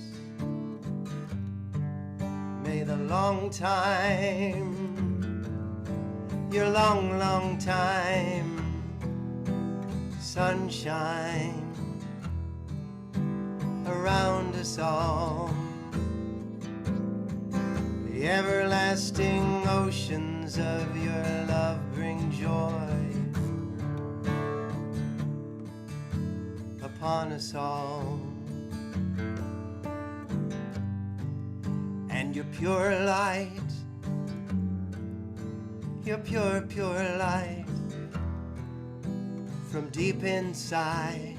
May the long time, your long, long time, sunshine around us all. The everlasting oceans of your love bring joy upon us all. And your pure light, your pure, pure light, from deep inside,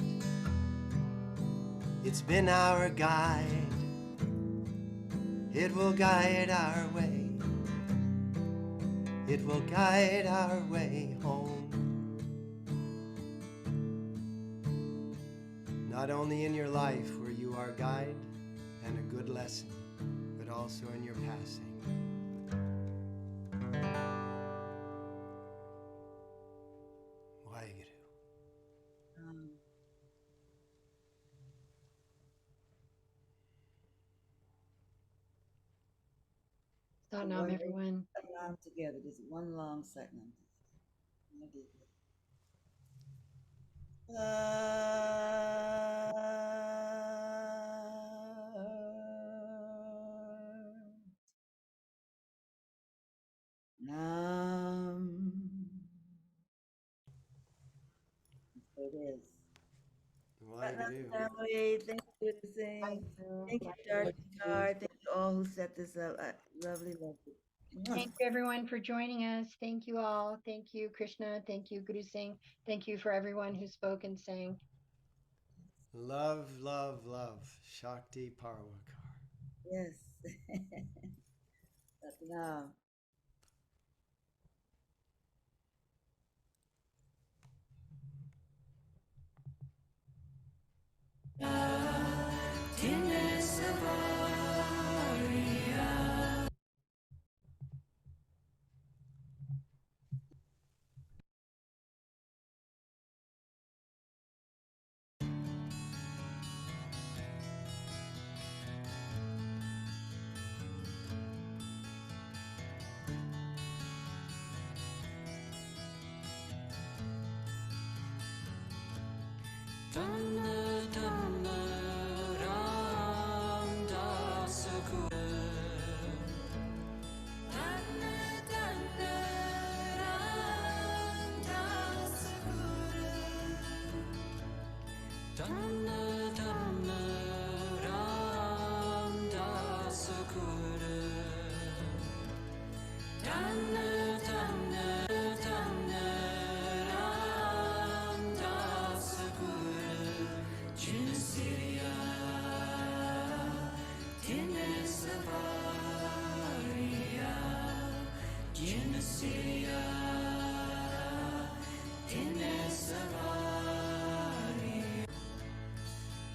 it's been our guide. It will guide our way. It will guide our way home. Not only in your life were you our guide and a good lesson, but also in your passing. Waheguru. Satnam, everyone. Satnam together, just one long Satnam. Nam. So it is. Waheguru. Family, thank you, Singh. Thank you, Dr. Kaur. Thank you all who set this up. Lovely, lovely. Thank you, everyone, for joining us. Thank you all. Thank you, Krishna. Thank you, Guru Singh. Thank you for everyone who spoke and sang. Love, love, love. Shakti Parwha. Yes. Satnam.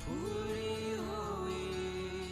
Puri hoi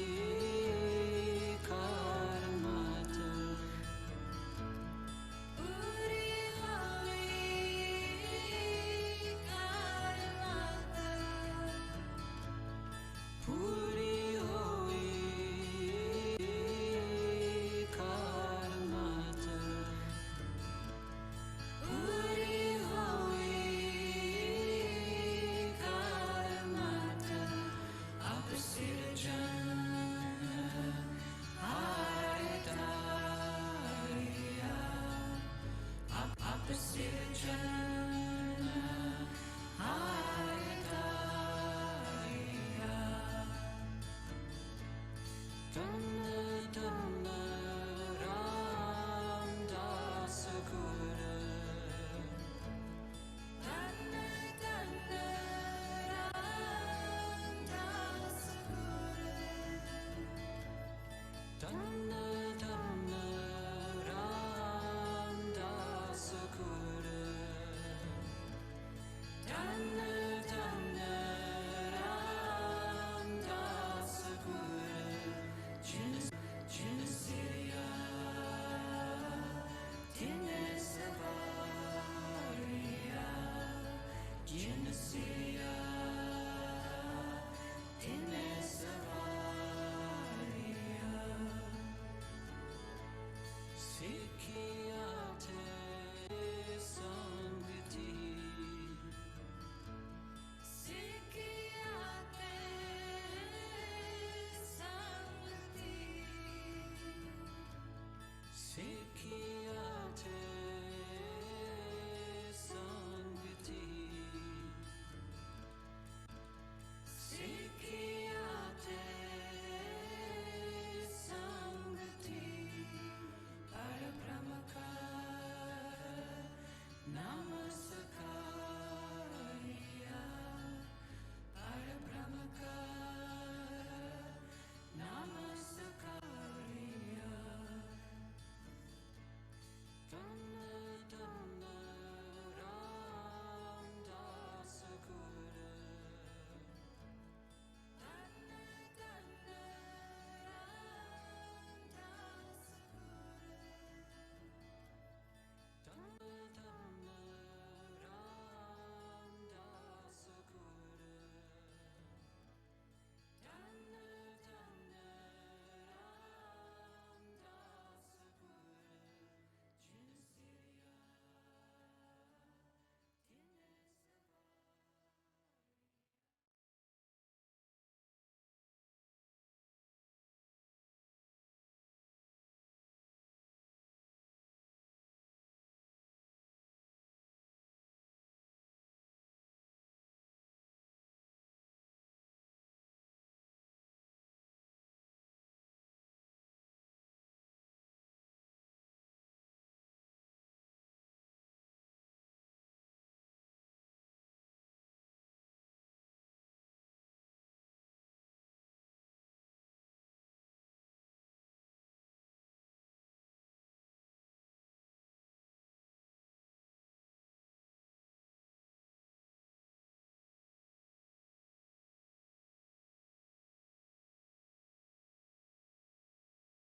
Don't